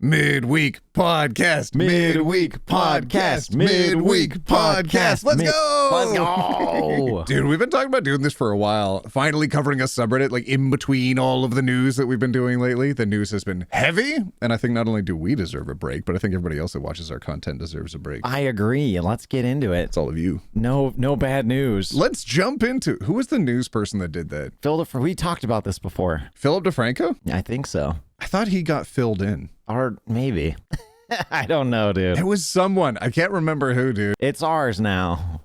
Midweek podcast, midweek podcast, midweek podcast. Let's go! Let's go! Dude, we've been talking about doing this for a while. Finally covering a subreddit, like in between all of the news that we've been doing lately. The news has been heavy, and I think not only do we deserve a break, but I think everybody else that watches our content deserves a break. I agree. Let's get into it. It's all of you. No bad news. Let's jump into who was the news person that did that? We talked about this before. Philip DeFranco? I think so. I thought he got filled in. Or maybe. I don't know, dude. It was someone. I can't remember who, dude. It's ours now.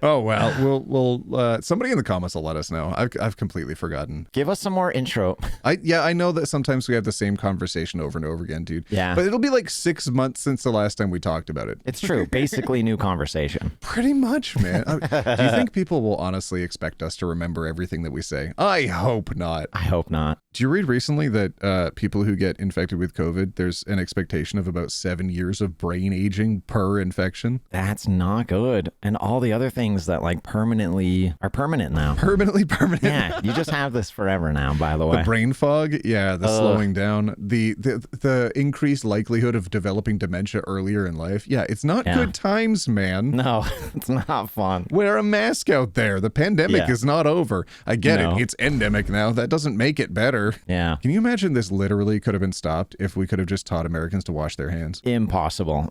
Oh, well, we'll somebody in the comments will let us know. I've completely forgotten. Give us some more intro. I know that sometimes we have the same conversation over and over again, dude. Yeah. But it'll be like 6 months since the last time we talked about it. It's true. Basically new conversation. Pretty much, man. Do you think people will honestly expect us to remember everything that we say? I hope not. I hope not. Did you read recently that people who get infected with COVID, there's an expectation of about 7 years of brain aging per infection? That's not good. And all the other things that like permanently are permanent now. Permanently permanent. Yeah, you just have this forever now, by the way. The brain fog, yeah, the slowing down, the increased likelihood of developing dementia earlier in life. Yeah, it's not good times, man. No, it's not fun. Wear a mask out there. The pandemic is not over. I get it. It's endemic now. That doesn't make it better. Yeah. Can you imagine this literally could have been stopped if we could have just taught Americans to wash their hands? Impossible.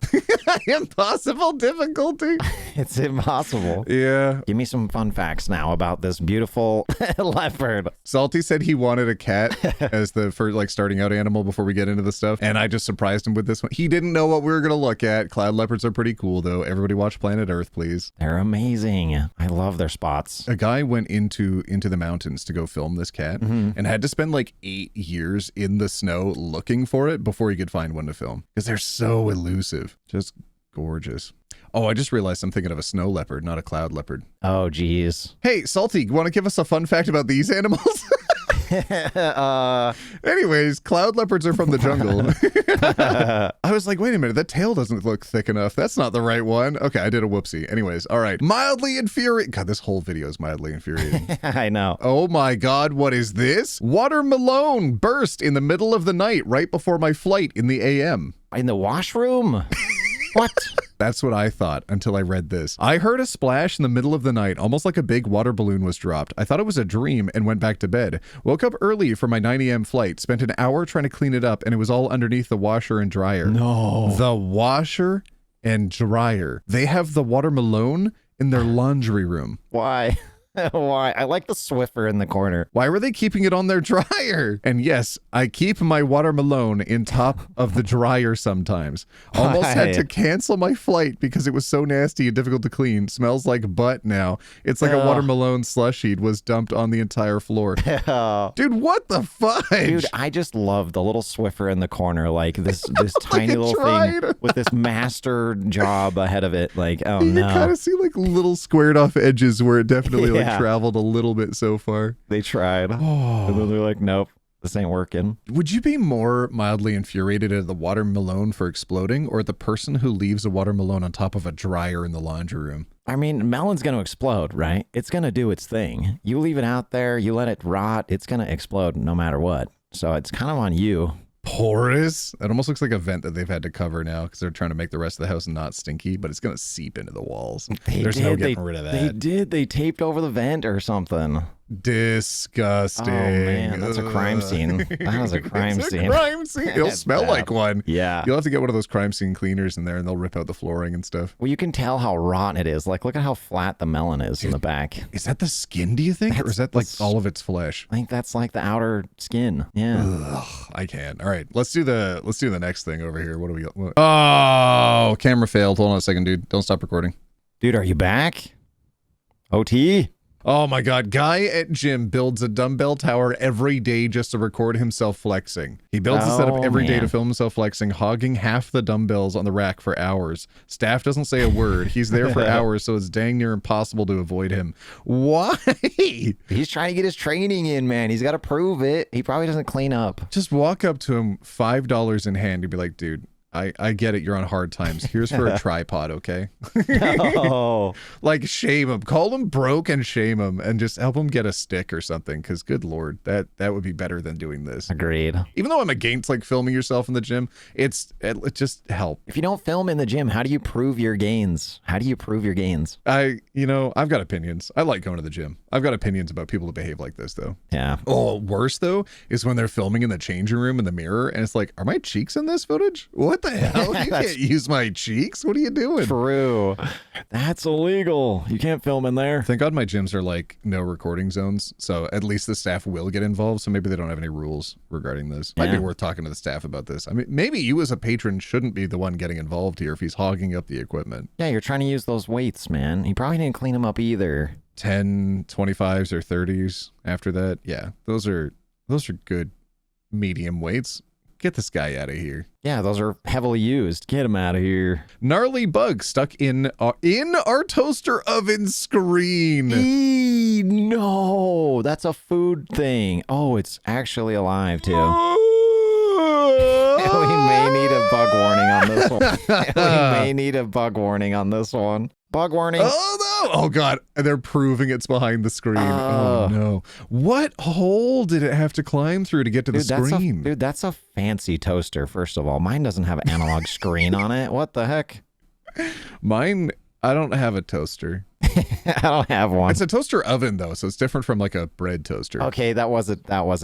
Impossible difficulty. It's impossible. Yeah. Give me some fun facts now about this beautiful leopard. Salty said he wanted a cat as the first like starting out animal before we get into the stuff. And I just surprised him with this one. He didn't know what we were going to look at. Cloud leopards are pretty cool though. Everybody watch Planet Earth, please. They're amazing. I love their spots. A guy went into the mountains to go film this cat and had to spend like 8 years in the snow looking for it before he could find one to film because they're so elusive. Just gorgeous. Oh, I just realized I'm thinking of a snow leopard, not a cloud leopard. Oh, geez. Hey, Salty, want to give us a fun fact about these animals? Anyways, cloud leopards are from the jungle. I was like, wait a minute, that tail doesn't look thick enough. That's not the right one. Okay, I did a whoopsie. Anyways, all right. Mildly infuriating. God, this whole video is mildly infuriating. I know. Oh my God, what is this? Watermelon burst in the middle of the night right before my flight in the AM. In the washroom? What? That's what I thought until I read this. I heard a splash in the middle of the night, almost like a big water balloon was dropped. I thought it was a dream and went back to bed. Woke up early for my 9 a.m. flight, spent an hour trying to clean it up, and it was all underneath the washer and dryer. No. The washer and dryer. They have the watermelon in their laundry room. Why? Why? I like the Swiffer in the corner. Why were they keeping it on their dryer? And yes, I keep my watermelon in top of the dryer sometimes. Almost had to cancel my flight because it was so nasty and difficult to clean. Smells like butt now. It's like a watermelon slushie was dumped on the entire floor. Dude, what the fudge? Dude, I just love the little Swiffer in the corner, like this tiny little thing with this master job ahead of it. Like, oh you no. You kind of see like little squared off edges where it definitely traveled a little bit so far. They tried. And then they're like, nope, this ain't working. Would you be more mildly infuriated at the watermelon for exploding or at the person who leaves a watermelon on top of a dryer in the laundry room? I mean, melon's going to explode, right? It's going to do its thing. You leave it out there, you let it rot, it's going to explode no matter what. So it's kind of on you. Porous. It almost looks like a vent that they've had to cover now because they're trying to make the rest of the house not stinky, but it's going to seep into the walls. There's no getting rid of that. They taped over the vent or something. Disgusting. Oh man, that's a crime scene. That was a crime scene. Crime scene. It'll smell like one. Yeah. You'll have to get one of those crime scene cleaners in there and they'll rip out the flooring and stuff. Well, you can tell how rotten it is. Like, look at how flat the melon is in the back. Is that the skin, do you think? Or is that like all of its flesh? I think that's like the outer skin. Yeah. Ugh, I can't. All right. Let's do the next thing over here. What do we got? Oh, camera failed. Hold on a second, dude. Don't stop recording. Dude, are you back? OT? Oh my God. Guy at gym builds a dumbbell tower every day just to record himself flexing. He builds a setup every day to film himself flexing, hogging half the dumbbells on the rack for hours. Staff doesn't say a word. He's there for hours, so it's dang near impossible to avoid him. Why? He's trying to get his training in, man. He's got to prove it. He probably doesn't clean up. Just walk up to him, $5 in hand, and be like, dude, I get it. You're on hard times. Here's for a tripod, okay? Oh. Like, shame him. Call him broke and shame him and just help him get a stick or something. Because, good Lord, that would be better than doing this. Agreed. Even though I'm against, like, filming yourself in the gym, it just help. If you don't film in the gym, how do you prove your gains? How do you prove your gains? I've got opinions. I like going to the gym. I've got opinions about people that behave like this, though. Yeah. Oh, worse, though, is when they're filming in the changing room in the mirror, and it's like, are my cheeks in this footage? What the hell? You can't use my cheeks? What are you doing? True. That's illegal. You can't film in there. Thank God my gyms are like no recording zones, so at least the staff will get involved, so maybe they don't have any rules regarding this. Might be worth talking to the staff about this. I mean, maybe you as a patron shouldn't be the one getting involved here if he's hogging up the equipment. Yeah, you're trying to use those weights, man. You probably didn't clean them up either. 10, 25s, or 30s after that. Yeah, those are good medium weights. Get this guy out of here. Yeah, those are heavily used. Get him out of here. Gnarly bug stuck in our toaster oven screen. No, that's a food thing. Oh, it's actually alive too. We may need a bug warning on this one. Bug warning. Oh no! Oh god, they're proving it's behind the screen. Oh no! What hole did it have to climb through to get to the screen? That's a fancy toaster. First of all, mine doesn't have an analog screen on it. What the heck? Mine, I don't have a toaster. I don't have one. It's a toaster oven though, so it's different from like a bread toaster. Okay, that was a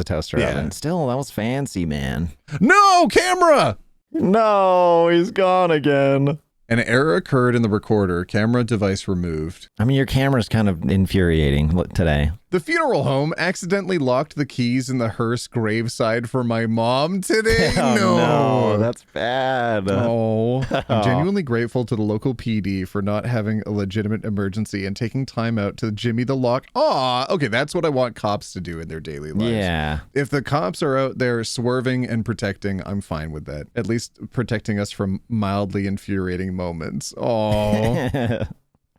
toaster oven. Still, that was fancy, man. No camera! No, he's gone again. An error occurred in the recorder. Camera device removed. I mean, your camera's kind of infuriating today. The funeral home accidentally locked the keys in the hearse graveside for my mom today. No, that's bad. Oh, I'm genuinely grateful to the local PD for not having a legitimate emergency and taking time out to Jimmy the lock. Aw, okay, that's what I want cops to do in their daily lives. Yeah. If the cops are out there swerving and protecting, I'm fine with that. At least protecting us from mildly infuriating moments. Oh.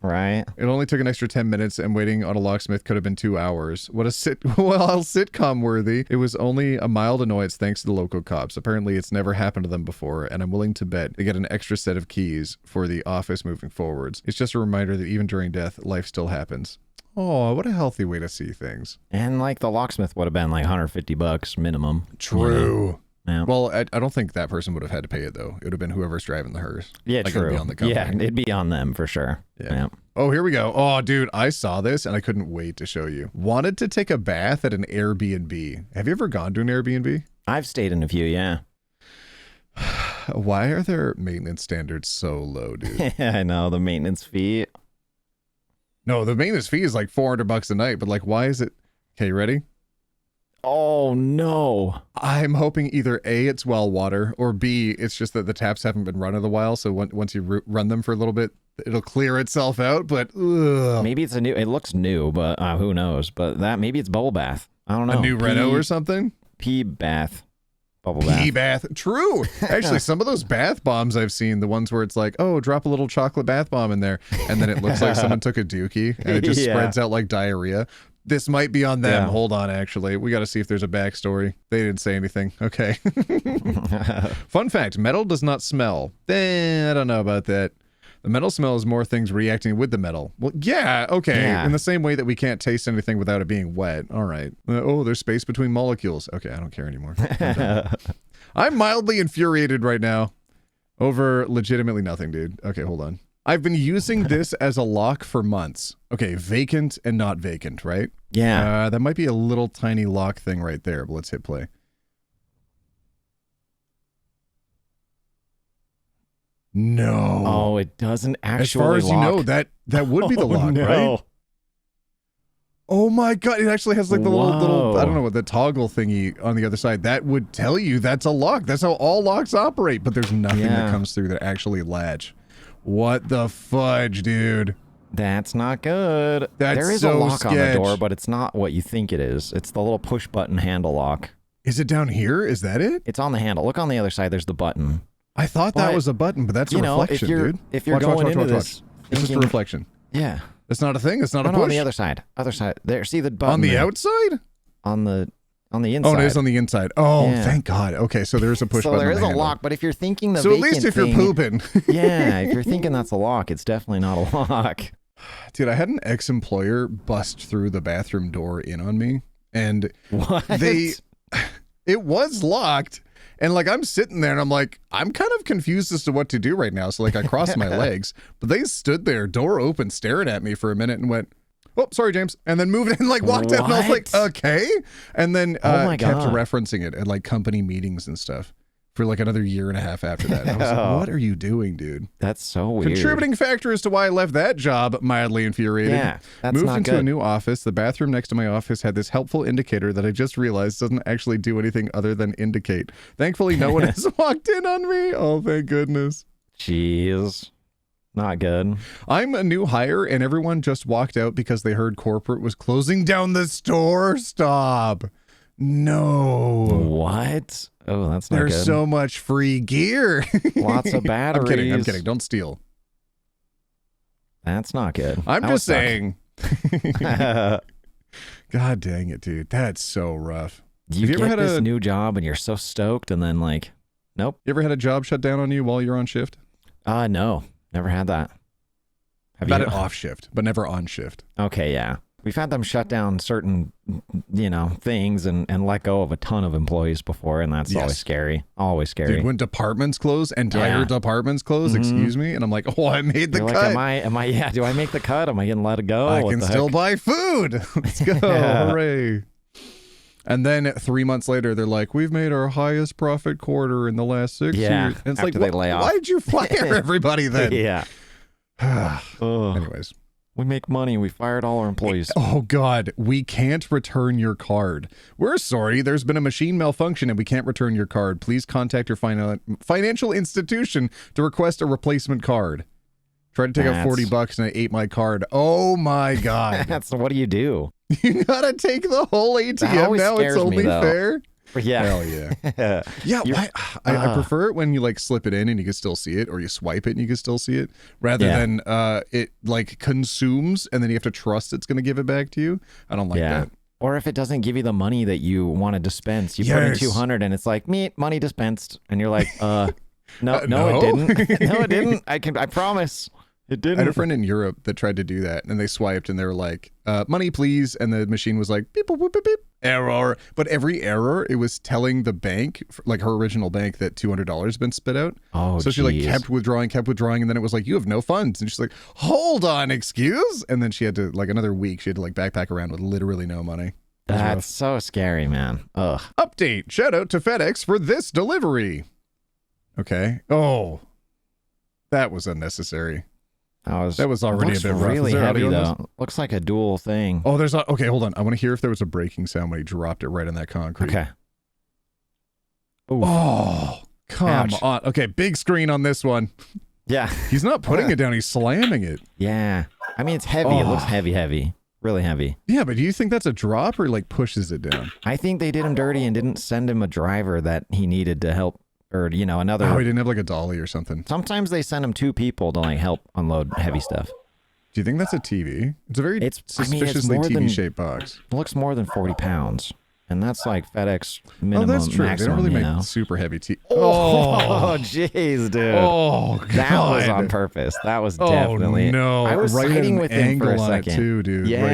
Right. It only took an extra 10 minutes, and waiting on a locksmith could have been 2 hours. What a sitcom worthy. It was only a mild annoyance thanks to the local cops. Apparently it's never happened to them before, and I'm willing to bet they get an extra set of keys for the office moving forwards. It's just a reminder that even during death, life still happens. Oh, what a healthy way to see things. And like the locksmith would have been like $150 minimum. True. Yeah. Well, I don't think that person would have had to pay it, though. It would have been whoever's driving the hearse. Yeah, like, true. It'd be on the company. Yeah, it'd be on them for sure. Yeah. Oh, here we go. Oh, dude, I saw this and I couldn't wait to show you. Wanted to take a bath at an Airbnb. Have you ever gone to an Airbnb? I've stayed in a few, yeah. Why are their maintenance standards so low, dude? I know, the maintenance fee. No, the maintenance fee is like $400 a night, but like, why is it? Okay, you ready? Oh, no. I'm hoping either A, it's well water, or B, it's just that the taps haven't been run in a while, so once you run them for a little bit, it'll clear itself out, but ugh. Maybe it's it looks new, but who knows? But maybe it's bubble bath. I don't know. A new Reno or something? Pee bath. Bubble bath. Pee bath. True. Actually, some of those bath bombs I've seen, the ones where it's like, oh, drop a little chocolate bath bomb in there, and then it looks like someone took a dookie, and it just spreads out like diarrhea. This might be on them. Yeah. Hold on, actually. We got to see if there's a backstory. They didn't say anything. Okay. Fun fact, metal does not smell. I don't know about that. The metal smell is more things reacting with the metal. Well, yeah, okay. Yeah. In the same way that we can't taste anything without it being wet. All right. Oh, there's space between molecules. Okay, I don't care anymore. I'm mildly infuriated right now over legitimately nothing, dude. Okay, hold on. I've been using this as a lock for months. Okay, vacant and not vacant, right? Yeah. That might be a little tiny lock thing right there, but let's hit play. No. Oh, it doesn't actually As far as lock. you know, that would be the lock, right? Oh my god, it actually has like the little I don't know what, the toggle thingy on the other side. That would tell you that's a lock. That's how all locks operate, but there's nothing that comes through that actually latch. What the fudge, dude? That's not good. There is so a lock sketch. on the door, but it's not what you think it is. It's the little push button handle lock. Is it down here? Is that it? It's on the handle. Look on the other side. There's the button. I thought that was a button, but that's a reflection, dude. If you're going into this, it's just a reflection. Yeah. It's not a thing. It's not a push. No, on the other side. Other side. There. See the button on the outside? On the On the inside. Oh, it is on the inside. Oh, Yeah. thank God. Okay, so there's a push So button. there on is the a handle. lock, but if you're thinking the So at vacant least if you're thing- pooping. Yeah, if you're thinking that's a lock, it's definitely not a lock. Dude, I had an ex-employer bust through the bathroom door in on me, and What? it was locked. And like I'm sitting there and I'm like, I'm kind of confused as to what to do right now. So like I crossed my legs, but they stood there, door open, staring at me for a minute and went, "Oh, sorry, James," and then moved in, like walked out, and I was like, What? "Okay," and then Oh my kept God. referencing it at like company meetings and stuff for like another year and a half after that. And I was like, "What are you doing, dude?" That's so weird. Contributing factor as to why I left that job mildly infuriated. Yeah, that's Moved not into a good. new office. The bathroom next to my office had this helpful indicator that I just realized doesn't actually do anything other than indicate. Thankfully, no one has walked in on me. Oh, thank goodness. Jeez. Not good. I'm a new hire, and everyone just walked out because they heard corporate was closing down the store. Stop. No. What? Oh, that's not There's good. so much free gear. Lots of batteries. I'm kidding. Don't steal. That's not good. I'm That just would suck. saying. God dang it, dude. That's so rough. You Have you get ever had this a- new job and you're so stoked, and then like, nope. You ever had a job shut down on you while you're on shift? No, never had that. Have About you? it off shift, but never on shift. Okay, yeah. We've had them shut down certain, things and let go of a ton of employees before, and that's Yes. always scary. Always scary. Dude, when departments close, entire Yeah. departments close, Mhm. excuse me, and I'm like, oh, I made the You're cut. like, am I, yeah, do I make the cut? Am I getting let go? I What can the still heck? buy food. Let's go. Yeah. Hooray. And then 3 months later, they're like, we've made our highest profit quarter in the last 6 Yeah, years. And it's after like, they lay off. why'd you fire everybody then? Yeah. Ugh. Anyways. We make money. We fired all our employees. Oh, God, we can't return your card. We're sorry. There's been a machine malfunction and we can't return your card. Please contact your financial institution to request a replacement card. Tried to take out $40 and I ate my card. Oh, my God. That's what do you do? You gotta take the whole ATM always now. It's scares me, only though. fair. Yeah. Hell yeah. Yeah, You're- I prefer it when you like slip it in and you can still see it, or you swipe it and you can still see it, rather Yeah. than it like consumes and then you have to trust it's gonna give it back to you. I don't like that. Or if it doesn't give you the money that you want to dispense, you put in Yes. 200 and it's like, money dispensed. And you're like, no, no? it didn't. No, it didn't. I promise. It I had a didn't. friend in Europe that tried to do that, and they swiped, and they were like, "Money, please," and the machine was like, "Beep, boop, boop, beep, beep, error." But every error, it was telling the bank, like her original bank, that $200 had been spit out. Oh, So she like geez. kept withdrawing, and then it was like, "You have no funds," and she's like, "Hold on, excuse," and then she had to like another week, she had to like backpack around with literally no money. It was rough. That's so scary, man. Ugh. Update. Shout out to FedEx for this delivery. Okay. Oh, that was unnecessary. That was already looks a bit rough. Is really there heavy, audio on this? though. Looks like a dual thing. Oh, there's okay. Hold on. I want to hear if there was a breaking sound when he dropped it right on that concrete. Okay. Oof. Oh, come Ouch. on. Okay, big screen on this one. Yeah. He's not putting it down. He's slamming it. Yeah. I mean, it's heavy. It looks Oh. heavy. Really heavy. Yeah, but do you think that's a drop or like pushes it down? I think they did him dirty and didn't send him a driver that he needed to help, or another. Oh, he didn't have like a dolly or something. Sometimes they send him 2 people to like help unload heavy stuff. Do you think that's a TV? It's a very suspiciously more than- TV-shaped box. It looks more than 40 pounds, and that's like FedEx minimum. Oh, that's true. Maximum, they don't really you make know? super heavy TV. Oh, jeez, dude. Oh, God. That was on purpose. That was Oh, definitely. no. I was right siding at with an him for a angle on it second. too, dude. Yeah. Right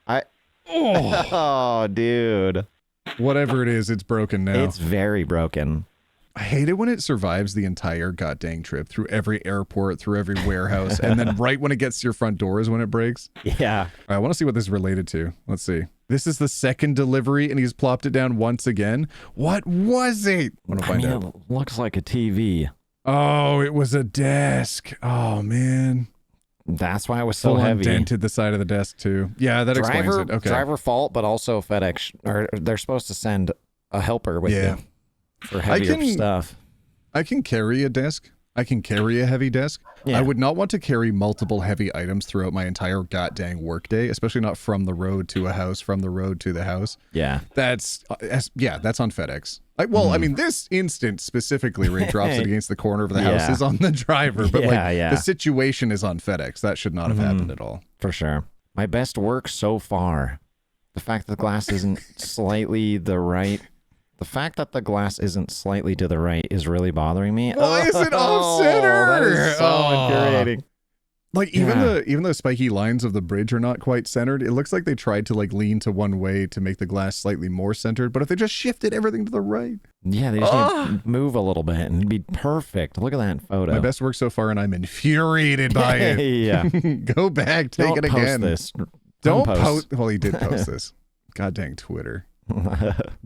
there. Oh, Oh, dude. whatever it is, it's broken now. It's very broken. I hate it when it survives the entire goddamn trip through every airport, through every warehouse, and then right when it gets to your front door is when it breaks. Yeah. All right, I want to see what this is related to. Let's see. This is the second delivery, and he's plopped it down once again. What was it? I want to find out. It looks like a TV. Oh, it was a desk. Oh, man. That's why it was so Full on heavy. dented the side of the desk, too. Yeah, that explains it. Okay. Driver fault, but also FedEx, or they're supposed to send a helper with you for heavier stuff. I can carry a desk. I can carry a heavy desk. Yeah. I would not want to carry multiple heavy items throughout my entire goddamn workday, especially not from the road to a house, from the road to the house. Yeah. That's on FedEx. I mean, this instance specifically where he drops it against the corner of the house is on the driver, but the situation is on FedEx. That should not have happened at all. For sure. My best work so far. The fact that the glass isn't slightly the right. The fact that the glass isn't slightly to the right is really bothering me. Why is it off center? That is so infuriating. Like even the spiky lines of the bridge are not quite centered. It looks like they tried to like lean to one way to make the glass slightly more centered. But if they just shifted everything to the right, yeah, they just need to move a little bit and it'd be perfect. Look at that photo. My best work so far, and I'm infuriated by it. Yeah, go back, take it again. Don't post. Well, he did post this. God dang Twitter.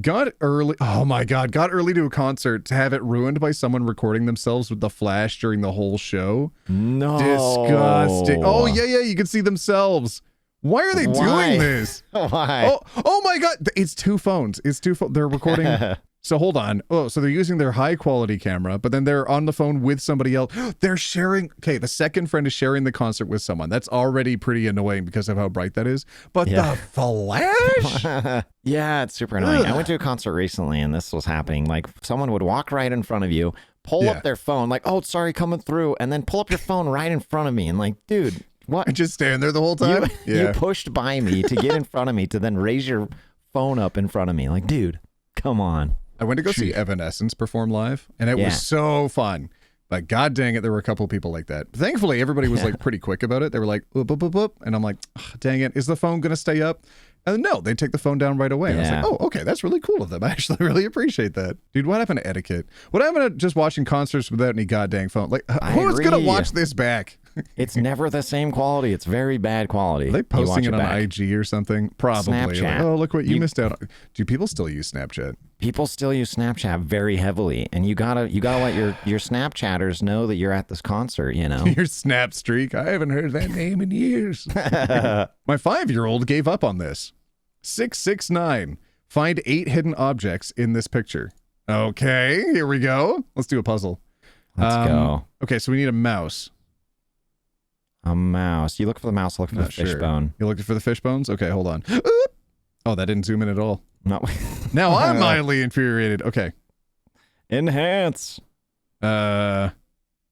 Got early to a concert to have it ruined by someone recording themselves with the flash during the whole show. No. Disgusting. Oh yeah, you can see themselves. Why are they doing this? Why? Oh my god, it's two phones. They're recording. So hold on. Oh, so they're using their high quality camera, but then they're on the phone with somebody else. They're sharing. Okay, the second friend is sharing the concert with someone. That's already pretty annoying because of how bright that is. But the flash? Yeah, it's super annoying. I went to a concert recently and this was happening. Like someone would walk right in front of you, pull up their phone, like, oh, sorry, coming through, and then pull up your phone right in front of me. And like, dude, what? And just stand there the whole time? You pushed by me to get in front of me to then raise your phone up in front of me. Like, dude, come on. I went to go see Evanescence perform live, and it was so fun. But god dang it, there were a couple of people like that. Thankfully, everybody was like pretty quick about it. They were like, whoop, whoop, whoop, whoop. And I'm like, dang it, is the phone going to stay up? And no, they take the phone down right away. I was like, oh, okay, that's really cool of them. I actually really appreciate that. Dude, what happened to etiquette? What happened to just watching concerts without any goddamn phone? Like, who's going to watch this back? It's never the same quality. It's very bad quality. Are they posting it on IG or something? Probably. Snapchat. Like, oh, look what you missed out on. Do people still use Snapchat? People still use Snapchat very heavily, and you gotta let your Snapchatters know that you're at this concert. You know, your Snap streak. I haven't heard that name in years. My 5-year-old gave up on this. 669. Find 8 hidden objects in this picture. Okay, here we go. Let's do a puzzle. Let's go. Okay, so we need a mouse. A mouse. You look for the mouse, look for the fishbone. You looking for the fish bones? Okay, hold on. Oh, that didn't zoom in at all. No. Now I'm mildly infuriated. Okay. Enhance. Okay,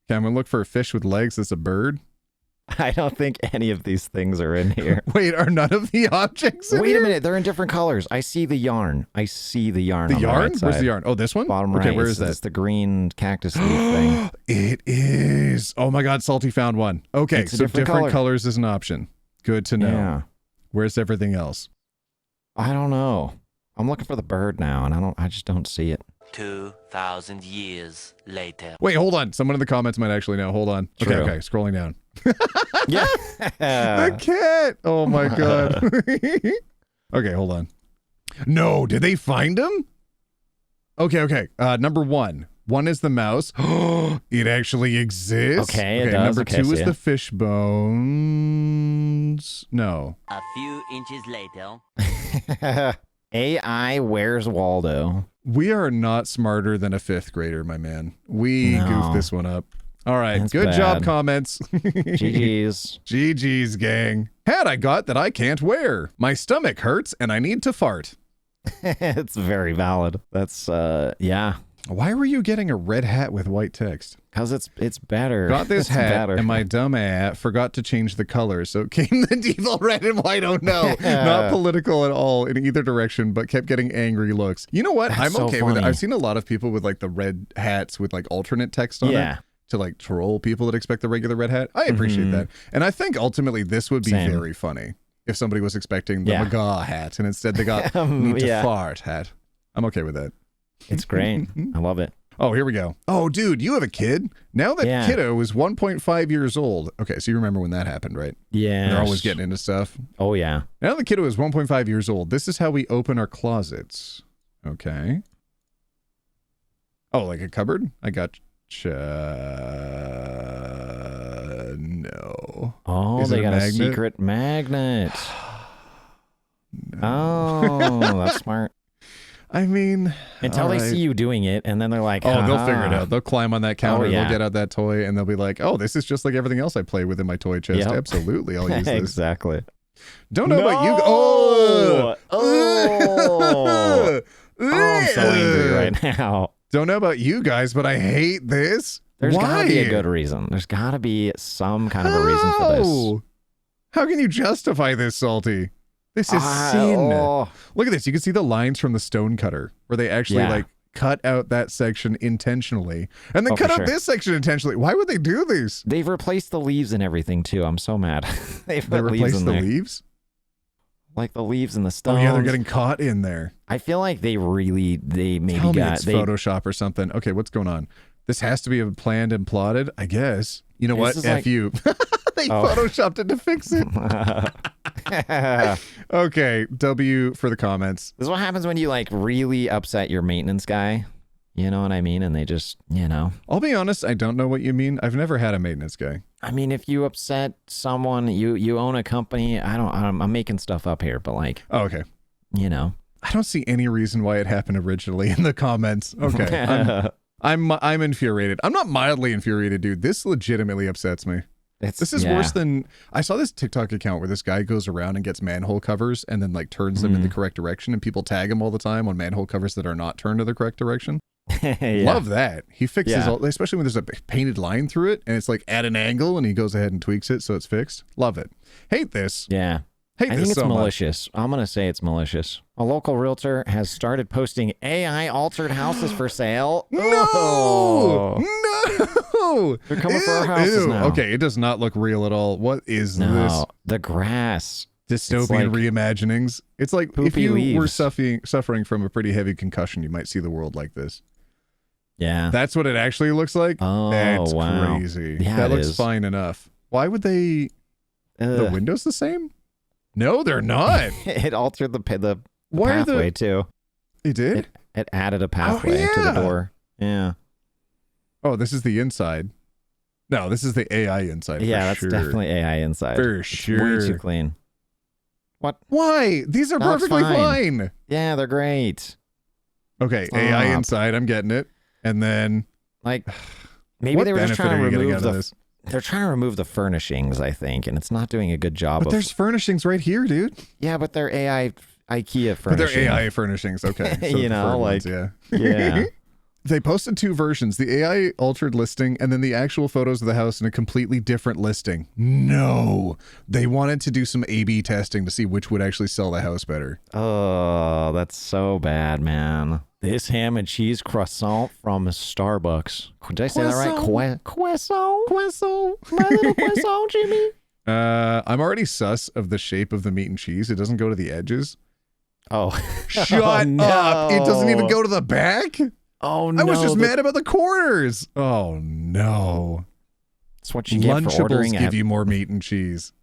I'm gonna look for a fish with legs that's a bird. I don't think any of these things are in here. Wait, are none of the objects in Wait here? a minute, they're in different colors. I see the yarn. The yarn? Where's the yarn? Oh, this one? Bottom right. Okay, where is that? It's the green cactus leaf thing. It is. Oh my god, Salty found one. Okay, so different colors is an option. Good to know. Yeah. Where's everything else? I don't know. I'm looking for the bird now, and I just don't see it. 2,000 years later. Wait, hold on. Someone in the comments might actually know. Hold on. True. Okay, scrolling down. Yeah. The cat. Oh my god. Okay, hold on. No, did they find him? Okay. Number 1. One is the mouse. It actually exists. Okay, it does. Number Okay, 2 is the fish bones. No. A few inches later. AI Where's Waldo? We are not smarter than a 5th grader, my man. We goofed this one up. All right, That's good bad. job, comments. GG's. GG's, gang. Hat I got that I can't wear. My stomach hurts and I need to fart. It's very valid. That's, yeah. Why were you getting a red hat with white text? Because it's better. Got this It's hat, better. and my dumb ass forgot to change the color, so it came the default red and white. Oh no, not political at all in either direction, but kept getting angry looks. You know what? That's I'm so okay with it. funny. I've seen a lot of people with like the red hats with like alternate text on it to like troll people that expect the regular red hat. I appreciate that, and I think ultimately this would be very funny if somebody was expecting the McGaw hat and instead they got need to fart hat. I'm okay with that. It's great. I love it. Oh, here we go. Oh, dude, you have a kid? Now that kiddo is 1.5 years old. Okay, so you remember when that happened, right? Yeah. They're always getting into stuff. Oh, yeah. Now the kiddo is 1.5 years old. This is how we open our closets. Oh, like a cupboard? I got no. Oh, Is they it got a magnet? secret magnet. No. Oh, that's smart. I mean, Until they see you doing it, and then they're like, oh, they'll figure it out. They'll climb on that counter, yeah. they'll get out that toy, and they'll be like, oh, this is just like everything else I play with in my toy chest. Yep. Absolutely, I'll use this. Exactly. Don't know about you. Oh, I'm so angry right now. Don't know about you guys, but I hate this. There's Why? gotta be a good reason. There's gotta be some kind of a reason for this. How can you justify this, Salty? This is sin. Oh. Look at this. You can see the lines from the stone cutter where they actually like cut out that section intentionally and then cut out this section intentionally. Why would they do this? They've replaced the leaves and everything too. I'm so mad. They replaced the leaves? Like the leaves and the stones. Oh yeah, they're getting caught in there. I feel like they maybe Tell me got it's Photoshop or something. Okay, what's going on? This has to be planned and plotted, I guess. You know what? F you. They photoshopped it to fix it. Okay, W for the comments. This is what happens when you like really upset your maintenance guy. You know what I mean? And they just, you know. I'll be honest, I don't know what you mean. I've never had a maintenance guy. I mean, if you upset someone, you own a company. I'm making stuff up here, but like. Oh, okay. You know. I don't see any reason why it happened originally in the comments. Okay. I'm infuriated. I'm not mildly infuriated, dude. This legitimately upsets me. This is worse than I saw this TikTok account where this guy goes around and gets manhole covers and then like turns them in the correct direction, and people tag him all the time on manhole covers that are not turned to the correct direction. Love that. He fixes all, especially when there's a painted line through it and it's like at an angle and he goes ahead and tweaks it so it's fixed. Love it. Hate this. Yeah. I think it's malicious. I'm going to say it's malicious. A local realtor has started posting AI altered houses for sale. No! No! They're coming for our houses now. Okay, it does not look real at all. What is this? The grass. Dystopian reimaginings. It's like if you were suffering from a pretty heavy concussion, you might see the world like this. Yeah. That's what it actually looks like? Oh, that's wow. crazy. Yeah, that looks fine enough. Why would they... The windows the same? No, they're not. It altered the pathway too. It did? It added a pathway to the door. Yeah. Oh, this is the inside. No, this is the AI inside. Yeah, that's definitely AI inside. For sure. Way too clean. What? Why? These are perfectly fine. Yeah, they're great. Okay, AI inside. I'm getting it. And then, like, maybe they were just trying to remove this. They're trying to remove the furnishings, I think, and it's not doing a good job. But there's furnishings right here, dude. Yeah, but they're AI IKEA furnishings. But they're AI furnishings. Okay, so you know, like ones, yeah. They posted two versions, the AI altered listing and then the actual photos of the house in a completely different listing. No, they wanted to do some A/B testing to see which would actually sell the house better. Oh, that's so bad, man. This ham and cheese croissant from Starbucks. Did I say that right? Croissant? My little croissant, Jimmy. I'm already sus of the shape of the meat and cheese. It doesn't go to the edges. Oh. Shut up. It doesn't even go to the back? Oh, no. I was just mad about the corners. Oh, no. That's what you get for ordering Lunchables give you more meat and cheese.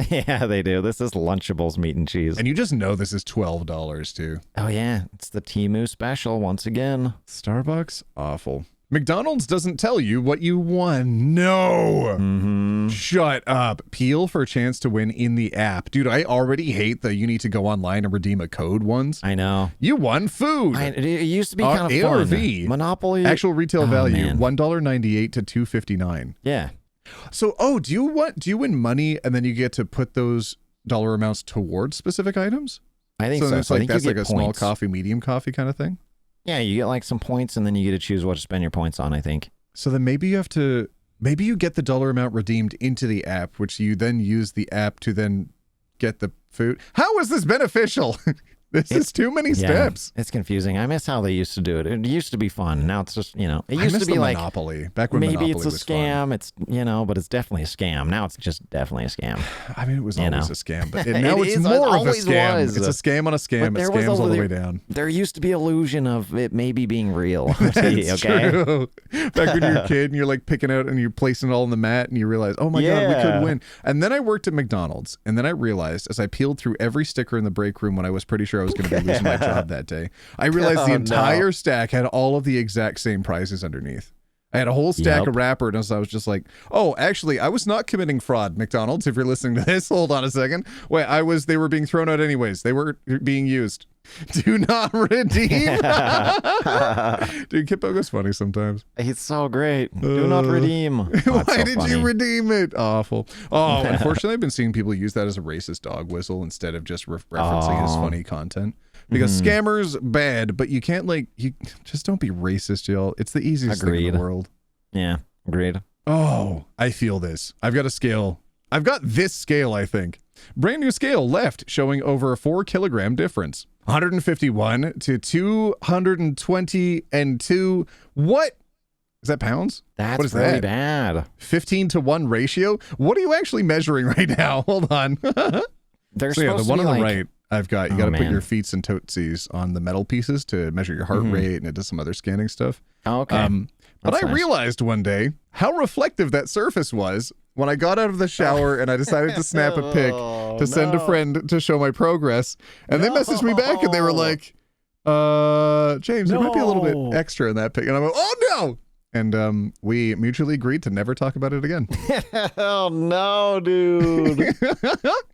Yeah, they do. This is Lunchables meat and cheese. And you just know this is $12 too. Oh, yeah. It's the Temu special once again. Starbucks? Awful. McDonald's doesn't tell you what you won. No. Shut up. Peel for a chance to win in the app. Dude, I already hate the you need to go online and redeem a code ones. I know. You won food. It used to be kind of ARV. fun. Monopoly. Actual retail value, $1.98 to $2.59. Yeah. So, do you win money and then you get to put those dollar amounts towards specific items? I think so. It's like that's like a small coffee, medium coffee kind of thing? Yeah, you get like some points and then you get to choose what to spend your points on, I think. So then maybe you get the dollar amount redeemed into the app, which you then use the app to then get the food. How is this beneficial? This is too many steps. It's confusing. I miss how they used to do it. It used to be fun. Now it's just, it used to be like Monopoly. Back when maybe Monopoly it's a was scam. fun. It's, but it's definitely a scam. Now it's just definitely a scam. I mean, it was always a scam, but now it's more of a scam. It's a scam on a scam. It scams all the way down. There used to be illusion of it maybe being real. That's true. Back when you were a kid and you're like picking out and you're placing it all on the mat and you realize, oh my God, we could win. And then I worked at McDonald's and then I realized as I peeled through every sticker in the break room when I was pretty sure I was going to be losing my job that day, I realized the entire stack had all of the exact same prizes underneath. I had a whole stack of wrapper, and so I was just like, oh, actually, I was not committing fraud, McDonald's. If you're listening to this, hold on a second. Wait, they were being thrown out anyways. They were being used. Do not redeem. Dude, Kippogo's funny sometimes. He's so great. Do not redeem. Why did you redeem it? Awful. Oh, unfortunately, I've been seeing people use that as a racist dog whistle instead of just referencing his funny content. Because scammers, bad, but you can't you just don't be racist, y'all. It's the easiest thing in the world. Yeah, agreed. Oh, I feel this. I've got a scale I've got this scale, I think. Brand new scale left, showing over a 4 kilogram difference. 151 to 220 and 2. What? Is that pounds? That's what is really that? bad. 15 to 1 ratio? What are you actually measuring right now? Hold on. There's So yeah, the one on the like, right, I've got, you got to put man. your feet and toesies on the metal pieces to measure your heart rate, and it does some other scanning stuff. Oh, okay. But That's I nice. realized one day how reflective that surface was when I got out of the shower and I decided to snap a pic to send a friend to show my progress. And they messaged me back and they were like, James, there might be a little bit extra in that pic. And I'm like, oh no! And we mutually agreed to never talk about it again. Oh no, dude.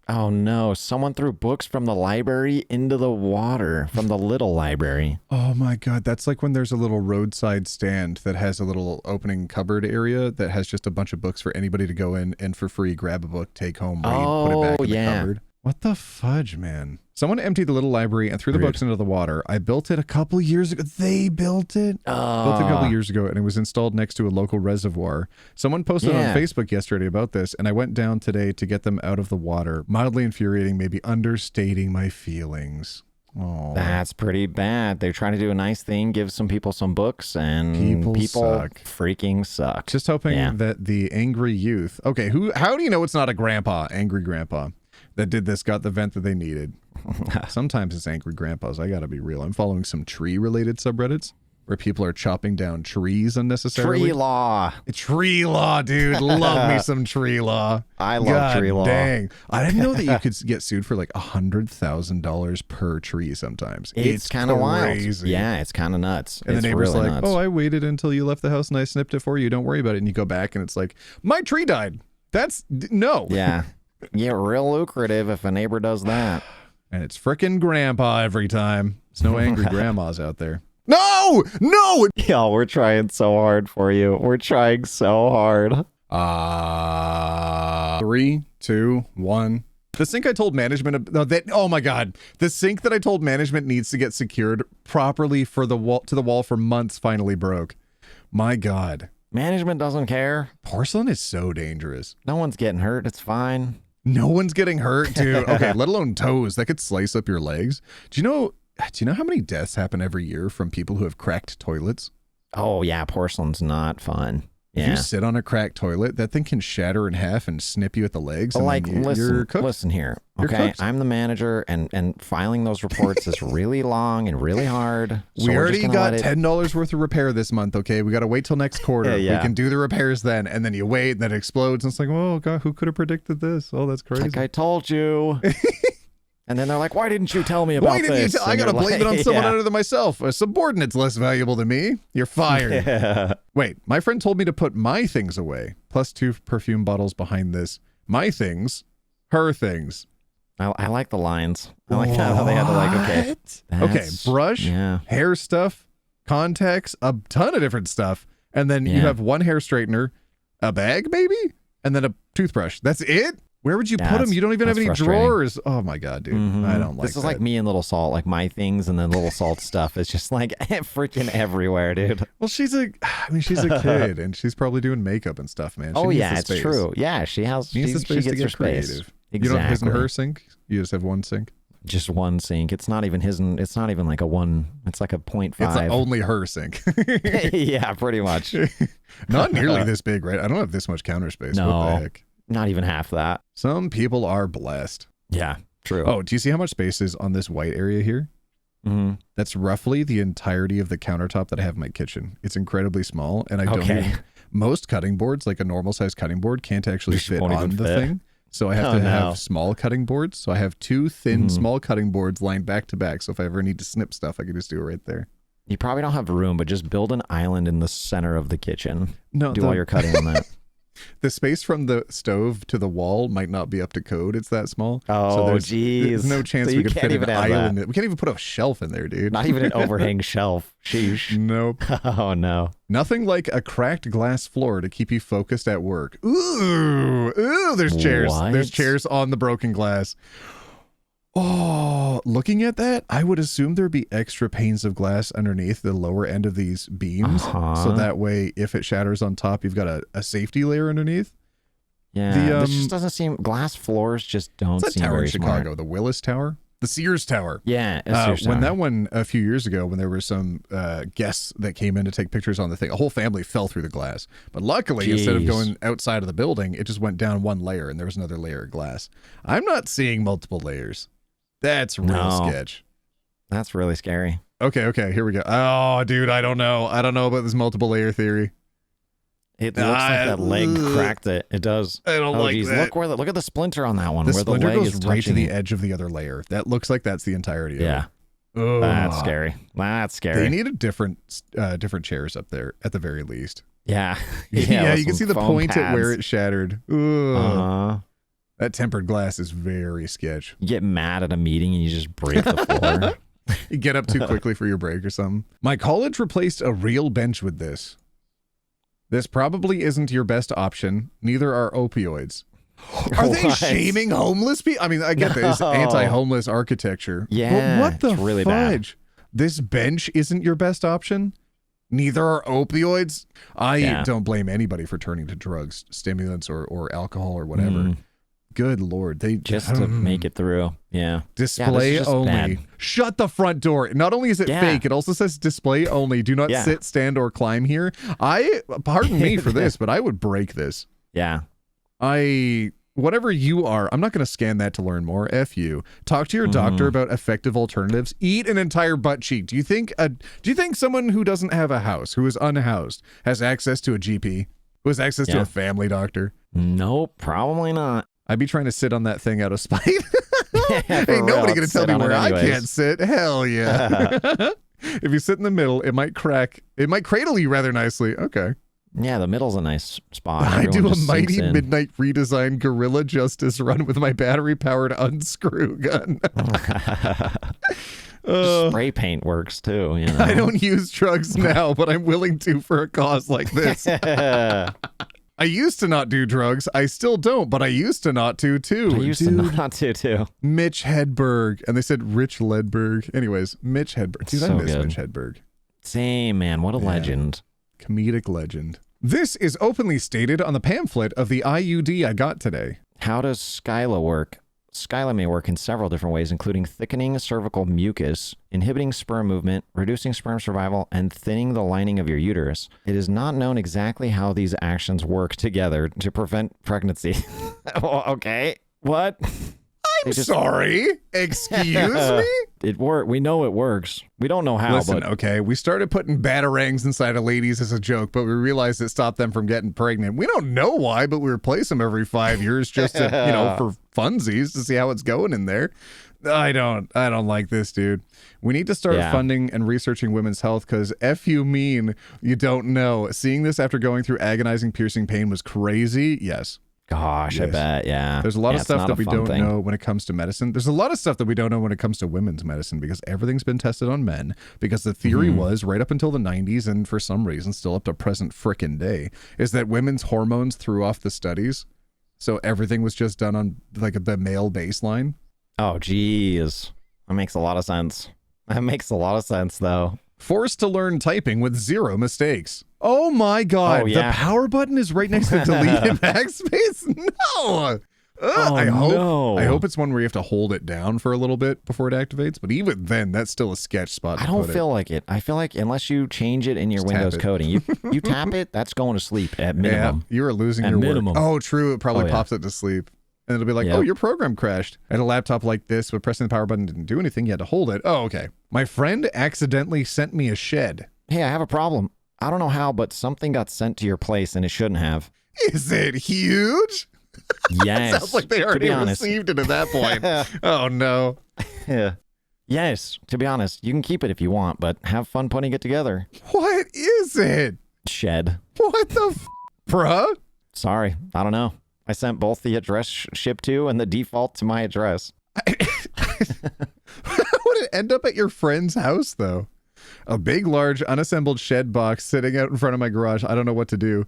Oh no, someone threw books from the library into the water from the little library. Oh my God, that's like when there's a little roadside stand that has a little opening cupboard area that has just a bunch of books for anybody to go in and for free grab a book, take home, read, put it back in the cupboard. What the fudge, man? Someone emptied the little library and threw the books into the water. I built it a couple years ago. They built it? Built it a couple years ago, and it was installed next to a local reservoir. Someone posted on Facebook yesterday about this, and I went down today to get them out of the water. Mildly infuriating, maybe understating my feelings. Oh, that's pretty bad. They're trying to do a nice thing, give some people some books, and people suck. freaking suck. Just hoping that the angry youth... Okay, how do you know it's not a grandpa, angry grandpa, that did this, got the vent that they needed? Sometimes it's angry grandpas. I gotta be real. I'm following some tree-related subreddits where people are chopping down trees unnecessarily. Tree law. Tree law, dude. Love me some tree law. I love tree law. Dang. I didn't know that you could get sued for like $100,000 per tree sometimes. It's kind of wild. Yeah, it's kind of nuts. And it's the neighbor's really like, nuts. oh, I waited until you left the house and I snipped it for you. Don't worry about it. And you go back and it's like, my tree died. No. Yeah. Yeah, real lucrative if a neighbor does that. And it's frickin' grandpa every time. There's no angry grandmas out there. No! No! Y'all, we're trying so hard for you. We're trying so hard. 3, 2, 1. The sink I told management oh my God. The sink that I told management needs to get secured properly for the wall to the wall for months finally broke. My God. Management doesn't care. Porcelain is so dangerous. No one's getting hurt. It's fine. No one's getting hurt, dude. Okay, let alone toes. That could slice up your legs. Do you know how many deaths happen every year from people who have cracked toilets? Oh, yeah. Porcelain's not fun. If Yeah. you sit on a cracked toilet, that thing can shatter in half and snip you at the legs. But And like, then you're cooked. listen here. You're Okay. cooked. I'm the manager and filing those reports is really long and really hard. So We we're already just gonna got let it- $10 worth of repair this month, okay? We got to wait till next quarter. Yeah. We can do the repairs then. And then you wait, and then it explodes. And it's like, oh, God, who could have predicted this? Oh, that's crazy. Like I told you. And then they're like, why didn't you tell me about Why didn't you this? tell? I And got to you're blame it on like, someone yeah. other than myself. A subordinate's less valuable than me. You're fired. Yeah. Wait, my friend told me to put my things away. Plus 2 perfume bottles behind this. My things, her things. I like the lines. I like how they had to like, okay. Okay, that's- brush, Yeah. hair stuff, contacts, a ton of different stuff. And then you have one hair straightener, a bag maybe, and then a toothbrush. That's it? Where would you put them? You don't even have any that's frustrating. drawers. Oh my God, dude. I don't like This is like me and Little Salt, like my things and then Little Salt stuff. It's just like freaking everywhere, dude. Well, she's a kid and she's probably doing makeup and stuff, man. She Oh needs yeah, the it's space. true. Yeah, she has. Needs the She space to gets her get space. creative. Exactly. You don't have his and her sink? You just have one sink? Just one sink. It's not even his. It's not even like a one. It's like a 0.5. It's like only her sink. Yeah, pretty much. Not nearly this big, right? I don't have this much counter space. No. What the heck? Not even half that. Some people are blessed. Yeah, true. Oh, do you see how much space is on this white area here? Mm-hmm. That's roughly the entirety of the countertop that I have in my kitchen. It's incredibly small, and I don't even, most cutting boards, like a normal size cutting board, can't actually Just fit won't on even the fit. thing. So I have to have small cutting boards. So I have 2 thin, small cutting boards lined back to back. So if I ever need to snip stuff, I can just do it right there. You probably don't have room, but just build an island in the center of the kitchen. No, Do all your cutting on that. The space from the stove to the wall might not be up to code. It's that small. Oh, there's geez. no chance So we you could can't fit an even have island. that. We can't even put a shelf in there, dude. Not even an overhang shelf. Sheesh. Nope. Oh, no. Nothing like a cracked glass floor to keep you focused at work. Ooh, there's chairs. What? There's chairs on the broken glass. Oh, looking at that, I would assume there'd be extra panes of glass underneath the lower end of these beams. So that way, if it shatters on top, you've got a safety layer underneath. Yeah, this just doesn't seem. Glass floors just don't It's a seem tower very in Chicago, smart. the Willis Tower. The Sears Tower. Yeah, when that one a few years ago, when there were some guests that came in to take pictures on the thing, a whole family fell through the glass. But luckily, instead of going outside of the building, it just went down one layer and there was another layer of glass. I'm not seeing multiple layers. That's real sketch. That's really scary. Okay, here we go. Oh, dude, I don't know. I don't know about this multiple layer theory. It looks like that leg cracked it. It does. I don't like that. Look at the splinter on that one. The where splinter the leg goes is right to the touching edge of the other layer. That looks like that's the entirety of it. Yeah. That's scary. That's scary. They needed different chairs up there at the very least. Yeah. Yeah, you can see the point pads. at where it shattered. That tempered glass is very sketch. You get mad at a meeting and you just break the floor. You get up too quickly for your break or something. My college replaced a real bench with this. This probably isn't your best option. Neither are opioids. Are they shaming homeless people? I mean, I get this anti-homeless architecture. Yeah, but what the it's really fudge? This bench isn't your best option? Neither are opioids? I don't blame anybody for turning to drugs, stimulants, or alcohol or whatever. Good Lord. They just to make it through. Yeah. Display only. Bad. Shut the front door. Not only is it fake, it also says display only. Do not sit, stand, or climb here. Pardon me for this, but I would break this. Yeah. Whatever you are, I'm not going to scan that to learn more. F you. Talk to your doctor about effective alternatives. Eat an entire butt cheek. Do you think someone who doesn't have a house, who is unhoused, has access to a GP? Who has access to a family doctor? Nope, probably not. I'd be trying to sit on that thing out of spite. Ain't nobody going to tell me where I can't sit. Hell yeah. If you sit in the middle, it might crack. It might cradle you rather nicely. Okay. Yeah, the middle's a nice spot. I do a mighty midnight redesigned guerrilla justice run with my battery-powered unscrew gun. Spray paint works too. You know? I don't use drugs now, but I'm willing to for a cause like this. I used to not do drugs. I still don't, but I used to not to too. I used to not to too. Mitch Hedberg. And they said Rich Ledberg. Anyways, Mitch Hedberg. Dude, I miss Mitch Hedberg. Same, man. What a legend. Comedic legend. This is openly stated on the pamphlet of the IUD I got today. How does Skyla work? Skyla may work in several different ways, including thickening cervical mucus, inhibiting sperm movement, reducing sperm survival, and thinning the lining of your uterus. It is not known exactly how these actions work together to prevent pregnancy. Okay. What? I'm sorry. Excuse me? It worked. We know it works. We don't know how. Listen, okay, we started putting batarangs inside of ladies as a joke, but we realized it stopped them from getting pregnant. We don't know why, but we replace them every 5 years just to, for funsies to see how it's going in there. I don't like this, dude. We need to start funding and researching women's health because F you mean you don't know. Seeing this after going through agonizing, piercing pain was crazy. Yes. Gosh, I bet, yeah. There's a lot of stuff that we don't know when it comes to medicine. There's a lot of stuff that we don't know when it comes to women's medicine because everything's been tested on men. Because the theory was right up until the 90s and for some reason still up to present frickin' day is that women's hormones threw off the studies. So everything was just done on like the male baseline. Oh, geez. That makes a lot of sense. That makes a lot of sense, though. Forced to learn typing with 0 mistakes. Oh my God. The power button is right next to delete and backspace? No. I hope it's one where you have to hold it down for a little bit before it activates. But even then, that's still a sketch spot. I don't feel like it. I feel like unless you change it in your Windows coding, you tap it, that's going to sleep at minimum. Yeah, you are losing your work. Oh, true. It probably pops it to sleep. And it'll be like, oh, your program crashed. I had a laptop like this, but pressing the power button didn't do anything. You had to hold it. Oh, okay. My friend accidentally sent me a shed. Hey, I have a problem. I don't know how, but something got sent to your place and it shouldn't have. Is it huge? Yes. Sounds like they already received it at that point. Oh, no. Yes. To be honest, you can keep it if you want, but have fun putting it together. What is it? Shed. What the bruh? Sorry. I don't know. I sent both the address shipped to and the default to my address. How would it end up at your friend's house, though? A big, large, unassembled shed box sitting out in front of my garage. I don't know what to do.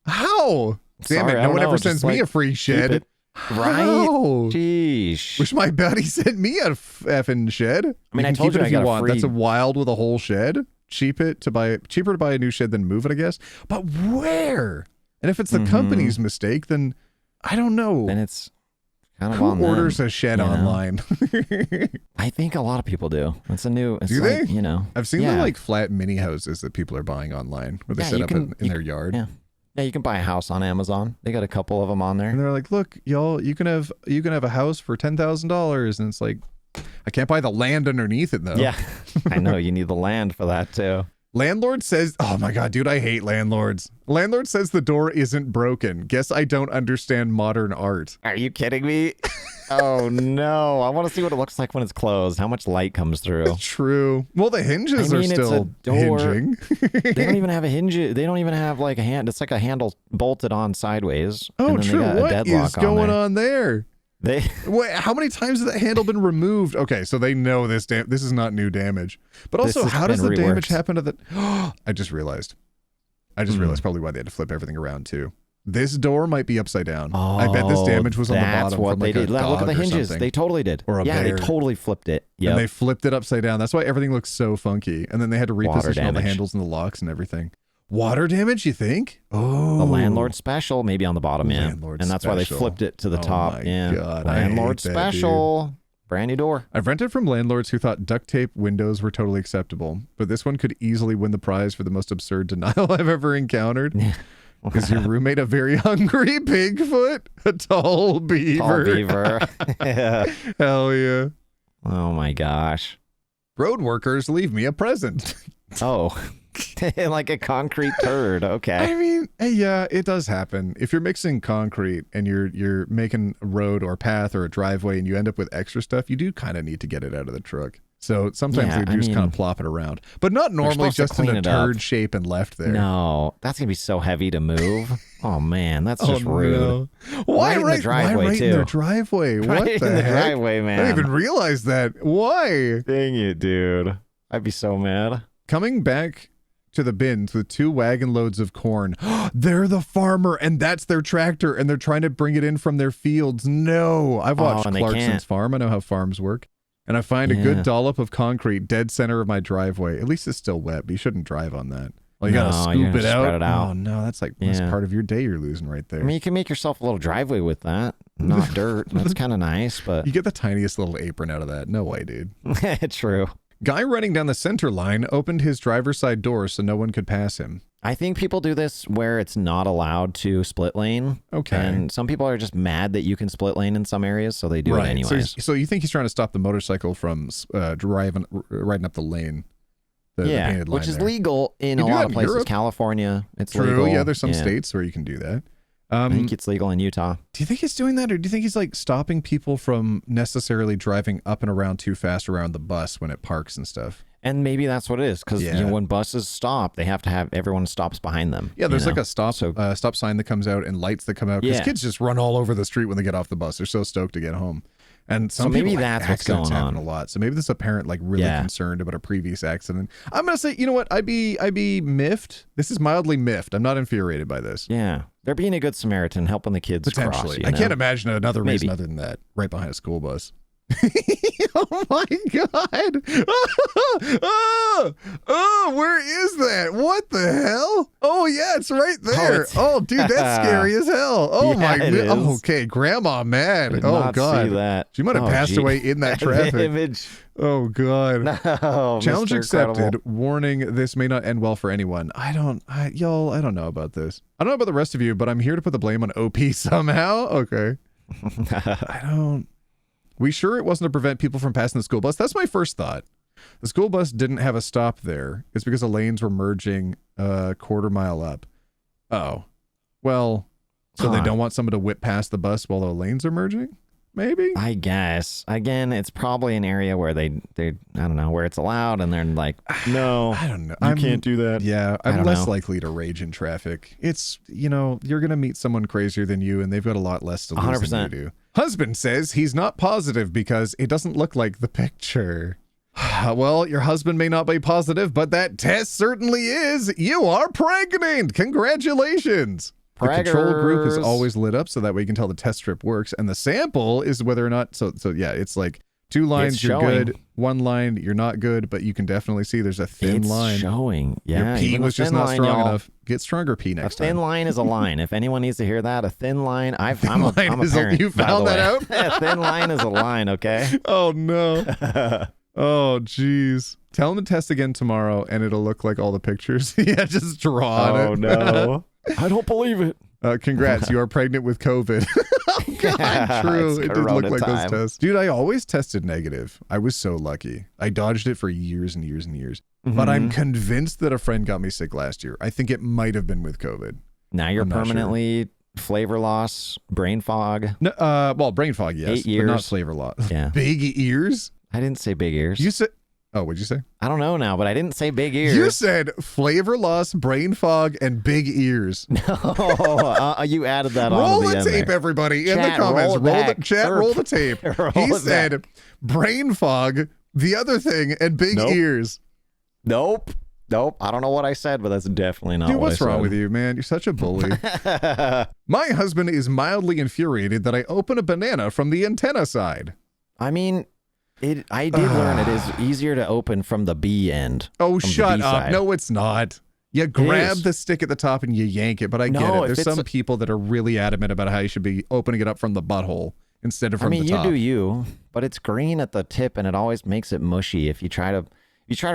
How? Damn it, no one ever sends me a free shed. Right? How? Jeez. Wish my buddy sent me a effing shed. I mean, I told you if I you got want. That's a wild with a whole shed. Cheaper to buy a new shed than move it, I guess. But where? And if it's the company's mistake, then I don't know. then it's kind of Who on them, orders a shed you know? online? I think a lot of people do. It's a new. It's Do like, they? you know. I've seen yeah. the like flat mini houses that people are buying online where they Yeah, set you up can- in their yard. Yeah. Yeah, you can buy a house on Amazon. They got a couple of them on And there. they're like, look, y'all, you can have a house for $10,000. And it's like, I can't buy the land underneath it though. Yeah, I know you need the land for that too. Landlord says, oh my God, dude, I hate landlords. Landlord says the door isn't broken. Guess I don't understand modern art. Are you kidding me? Oh no! I want to see what it looks like when it's closed. How much light comes through? True. Well, the hinges I are mean, it's a still door. hinging. They don't even have a hinge. They don't even have like a hand. It's like a handle bolted on sideways. Oh, and then true. They got a What deadlock is going there. on there? They Wait, how many times has that handle been removed? Okay, so they know this is not new damage. But This also, has how does the been damage reworked. happen to the... I just realized probably why they had to flip everything around too. This door might be upside down. I bet this damage was on the that's bottom what from like they a did. Look dog at the or hinges. something. They totally did. Or a yeah, bear. they totally flipped it. And Yeah. they flipped it upside down. That's why everything looks so funky. And then they had to Water reposition all the damage. handles and the locks and everything. Water damage, you think? Oh. The landlord special, maybe on the bottom, yeah. Landlord And that's why they special. flipped it to the Oh top. my Yeah. God, I Landlord hate that, special. Brand new door. I've rented from landlords who thought duct tape windows were totally acceptable, but this one could easily win the prize for the most absurd denial I've ever encountered. Is your roommate a very hungry Bigfoot? A tall beaver? Tall beaver. Yeah. Hell yeah. Oh my gosh. Road workers leave me a present. Oh. Like a concrete turd. Okay. I mean, yeah, it does happen. If you're mixing concrete and you're making a road or a path or a driveway and you end up with extra stuff, you do kind of need to get it out of the truck. So sometimes Yeah, they I just kind mean, of plop it around, but not normally supposed to just in clean a it up. turd shape and left there. No, that's gonna be so heavy to move. Oh man, that's just rude. No. Why Right in the right, driveway, why right in too. their driveway? Right What in the the heck? driveway, man. I didn't even realize that. Why? Dang it, dude. I'd be so mad. Coming back to the bins with 2 wagon loads of corn. They're the farmer and that's their tractor and they're trying to bring it in from their fields. No, I've watched and they Clarkson's can't. farm. I know how farms work. And I find a Yeah. good dollop of concrete dead center of my driveway. At least it's still wet, but you shouldn't drive on that. Well, you gotta No, scoop you're gonna it out. spread it out. Oh no, that's Yeah. part of your day you're losing right there. I mean, you can make yourself a little driveway with that. Not dirt. That's kind of nice, but You get the tiniest little apron out of that. No way, dude. true. Guy running down the center line opened his driver's side door so no one could pass him. I think people do this where it's not allowed to split lane. Okay. And some people are just mad that you can split lane in some areas, so they do it So, anyways. so you think he's trying to stop the motorcycle from riding up the lane? The painted line which is there. legal in You a do lot that of in places. Europe? California, it's True. legal. Yeah, there's some states where you can do that. I think it's legal in Utah. Do you think he's doing that, or do you think he's like stopping people from necessarily driving up and around too fast around the bus when it parks and stuff? And maybe that's what it is, because Yeah. when buses stop, they have to have everyone stops behind them. Yeah, there's you like know? a stop So- stop sign that comes out and lights that come out because Yeah. kids just run all over the street when they get off the bus. They're so stoked to get home. And some maybe people, that's like, what's accidents going happen on. a lot. So maybe this is a parent like really Yeah. concerned about a previous accident. I'm gonna say, you know what? I'd be miffed. This is mildly miffed. I'm not infuriated by this. Yeah, they're being a good Samaritan, helping the kids Potentially, cross. I can't imagine another reason Maybe. other than that. Right behind a school bus. Oh my god! Where is that? What the hell? Oh yeah, it's right there. it's- Oh, dude, that's scary as hell. Oh Yeah, my it god. Oh, is. okay, grandma mad. Did Oh not god. see that. She might have Oh, passed gee. away in that The traffic. image. Oh god. No, Challenge Mr. accepted. Incredible. Warning: this may not end well for anyone. Y'all, I don't know about this. I don't know about the rest of you, but I'm here to put the blame on OP somehow. Okay. We sure it wasn't to prevent people from passing the school bus? That's my first thought. The school bus didn't have a stop there. It's because the lanes were merging a quarter mile up. Oh. Well, so they Huh. don't want someone to whip past the bus while the lanes are merging? Maybe? I guess. Again, it's probably an area where they I don't know, where it's allowed, and they're like, no, I don't know. you can't do that. Yeah, I I'm don't less know. likely to rage in traffic. It's, you're going to meet someone crazier than you, and they've got a lot less to lose 100%. than you do. Husband says he's not positive because it doesn't look like the picture. Well, your husband may not be positive, but that test certainly is. You are pregnant. Congratulations. The control group is Preggers. always lit up so that way you can tell the test strip works, and the sample is whether or not. So yeah, it's like 2 lines, It's you're showing. good. 1 line, you're not good, but you can definitely see there's a thin It's line. showing. Yeah. Your pee even a was just thin not line, strong y'all. enough. Get stronger pee A next thin time. line is a line. If anyone needs to hear that, a thin line. I'm line a is a- parent. you by the found that way. out? A thin line is a line. Okay. Oh, no. Oh, jeez. Tell him to test again tomorrow, and it'll look like all the pictures. Yeah, just draw on it. Oh no. I don't believe it. Congrats, you are pregnant with COVID. Oh, God, true. It's It did look Corona like time. those tests. Dude, I always tested negative. I was so lucky. I dodged it for years and years and years. But I'm convinced that a friend got me sick last year. I think it might have been with COVID. Now you're I'm not sure. permanently flavor loss, brain fog. No, well, brain fog, yes. 8 years. But not flavor loss. Yeah. Big ears? I didn't say big ears. You said... Oh, what'd you say? I don't know now, but I didn't say big ears. You said flavor loss, brain fog, and big ears. No, you added that on. Roll to the end tape, there. everybody, in Chat, the comments. roll it Roll the back. chat, Erp. roll the tape. Roll He it said back. brain fog, the other thing, and big Nope. ears. Nope. I don't know what I said, but that's definitely not Dude, what what's I wrong said. with you, man? You're such a bully. My husband is mildly infuriated that I open a banana from the antenna side. I mean, I did learn it is easier to open from the B end. Oh, From the shut B up. side. No, it's not. You grab is. the stick at the top and you yank it, but I get No, it. if There's it's some people that are really adamant about how you should be opening it up from the butthole instead of from I mean, the you top. do you, but it's green at the tip, and it always makes it mushy. If you try to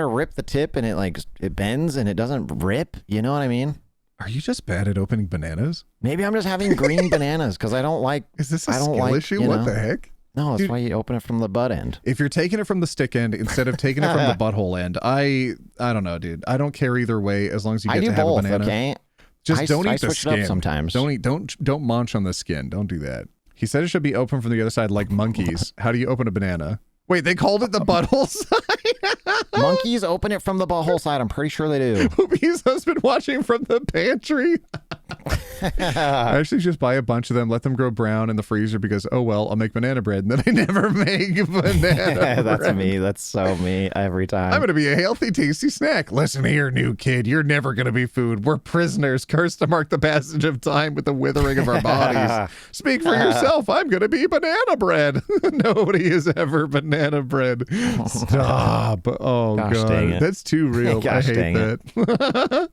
rip the tip, and it bends and it doesn't rip. You know what I mean? Are you just bad at opening bananas? Maybe I'm just having green bananas because I don't like. Is this a I don't skill like, issue? you What know. the heck? No, that's Dude. why you open it from the butt end. If you're taking it from the stick end instead of taking it from the butthole end, I don't know, dude. I don't care either way as long as you I get do to have both. a banana. Okay. Just I don't eat the switch it up skin. sometimes. Don't munch on the skin. Don't do that. He said it should be open from the other side like monkeys. How do you open a banana? Wait, they called it the butthole side? Monkeys open it from the butthole side. I'm pretty sure they do. Hoopy's husband watching from the pantry. I actually just buy a bunch of them, let them grow brown in the freezer because, oh, well, I'll make banana bread. And then I never make banana That's bread. me. That's so me every time. I'm going to be a healthy, tasty snack. Listen here, new kid. You're never going to be food. We're prisoners, cursed to mark the passage of time with the withering of our bodies. Speak for yourself. I'm going to be banana bread. Nobody is ever banana bread. Stop. Oh, Gosh, God. dang it. That's too real. I Gosh, hate dang it. that.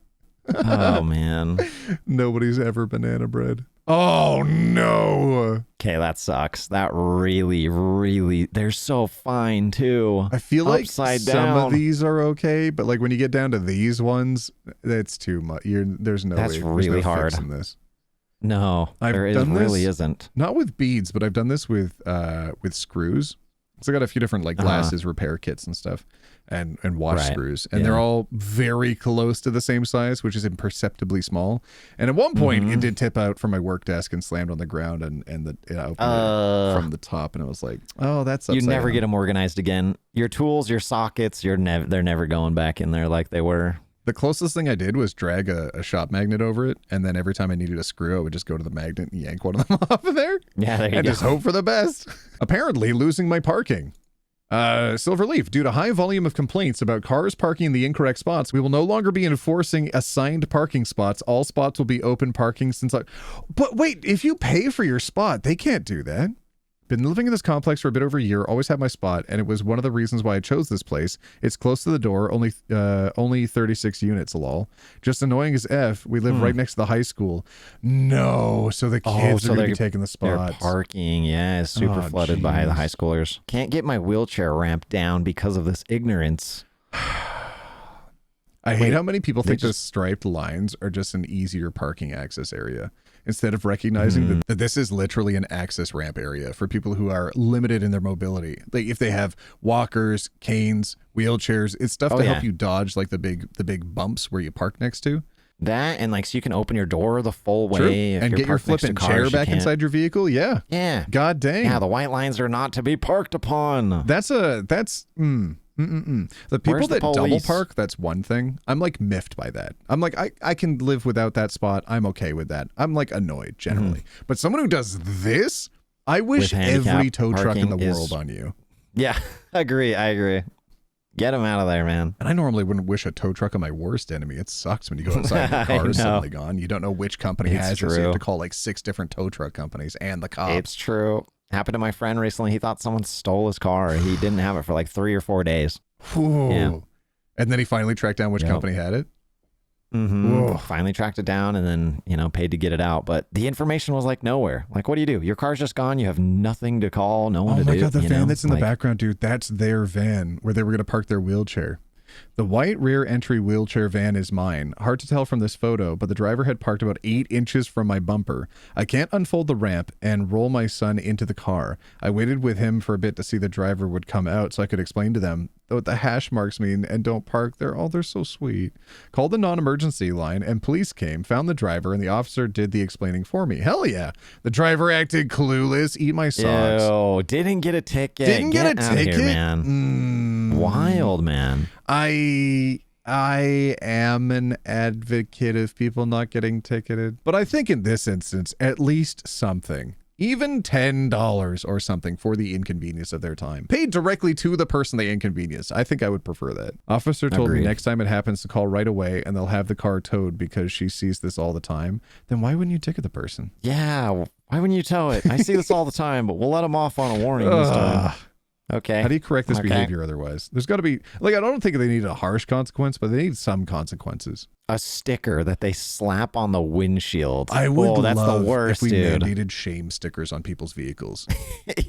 Oh, man. Nobody's ever banana bread. Oh, no. Okay, that sucks. That really, they're so fine, too. I feel like Upside some down. of these are okay, but like when you get down to these ones, that's too much. There's no That's way. really there's no hard. fixing this. No, I've there done really this. isn't. Not with beads, but I've done this with screws. So I got a few different like glasses repair kits and stuff, and wash Right. screws, and Yeah. they're all very close to the same size, which is imperceptibly small. And at one point, it did tip out from my work desk and slammed on the ground, and it opened it from the top, and it was like, oh, that's You upside never down. get them organized again. Your tools, your sockets, they're never going back in there like they were. The closest thing I did was drag a shop magnet over it, and then every time I needed a screw, I would just go to the magnet and yank one of them off of there. Yeah, there you And go. just hope for the best. Apparently losing my parking. Silverleaf, due to high volume of complaints about cars parking in the incorrect spots, we will no longer be enforcing assigned parking spots. All spots will be open parking since But wait, if you pay for your spot, they can't do that. Been living in this complex for a bit over a year, always had my spot, and it was one of the reasons why I chose this place. It's close to the door, only 36 units, lol. Just annoying as F. We live right next to the high school. No, so the kids are going to be taking the Their spots. parking, yeah, is super Oh, flooded by the jeez. high schoolers. Can't get my wheelchair ramp down because of this ignorance. I hate how many people think they the striped lines are just an easier parking access area instead of recognizing that this is literally an access ramp area for people who are limited in their mobility. Like if they have walkers, canes, wheelchairs, it's stuff to yeah. help you dodge like the big bumps where you park next to. That and like so you can open your door the full True. way if And you're get your parked next to flipping cars, chair you back can't. inside your vehicle. Yeah. Yeah. God dang. Yeah, the white lines are not to be parked upon. The people Where's the that double police? park, that's one thing. I'm like miffed by that. I'm like, I can live without that spot. I'm okay with that. I'm like annoyed generally. But someone who does this, I wish With handicap every tow truck in the parking is- world on you. Yeah, I agree. Get him out of there, man. And I normally wouldn't wish a tow truck on my worst enemy. It sucks when you go outside and I your car is know. suddenly gone. You don't know which company It's has it, so you true. have to call like 6 different tow truck companies and the cops. It's true. Happened to my friend recently. He thought someone stole his car. He didn't have it for like 3 or 4 days. Whoa. Yeah. And then he finally tracked down which company had it. Mm-hmm. Finally tracked it down and then, you know, paid to get it out. But the information was like nowhere. Like, what do? Your car's just gone. You have nothing to call. No one to do. Oh my God, the van that's in the like, background, dude, that's their van where they were going to park their wheelchair. The white rear entry wheelchair van is mine. Hard to tell from this photo, but the driver had parked about 8 inches from my bumper. I can't unfold the ramp and roll my son into the car. I waited with him for a bit to see the driver would come out so I could explain to them what the hash marks mean and don't park there. Oh, they're so sweet. Called the non-emergency line and police came, found the driver, and the officer did the explaining for me. Hell yeah. The driver acted clueless. Eat my socks. Ew, didn't get a ticket. Didn't get a ticket? Here, man. Wild, man. I am an advocate of people not getting ticketed, but I think in this instance, at least something. Even $10 or something for the inconvenience of their time. Paid directly to the person they inconvenienced. I think I would prefer that. Officer told me next time it happens to call right away and they'll have the car towed because she sees this all the time. Then why wouldn't you ticket the person? Yeah, why wouldn't you tow it? I see this all the time, but we'll let them off on a warning this time. Okay. How do you correct this behavior otherwise? There's got to be, like, I don't think they need a harsh consequence, but they need some consequences. A sticker that they slap on the windshield. I would that's love the worst, if we dude. mandated shame stickers on people's vehicles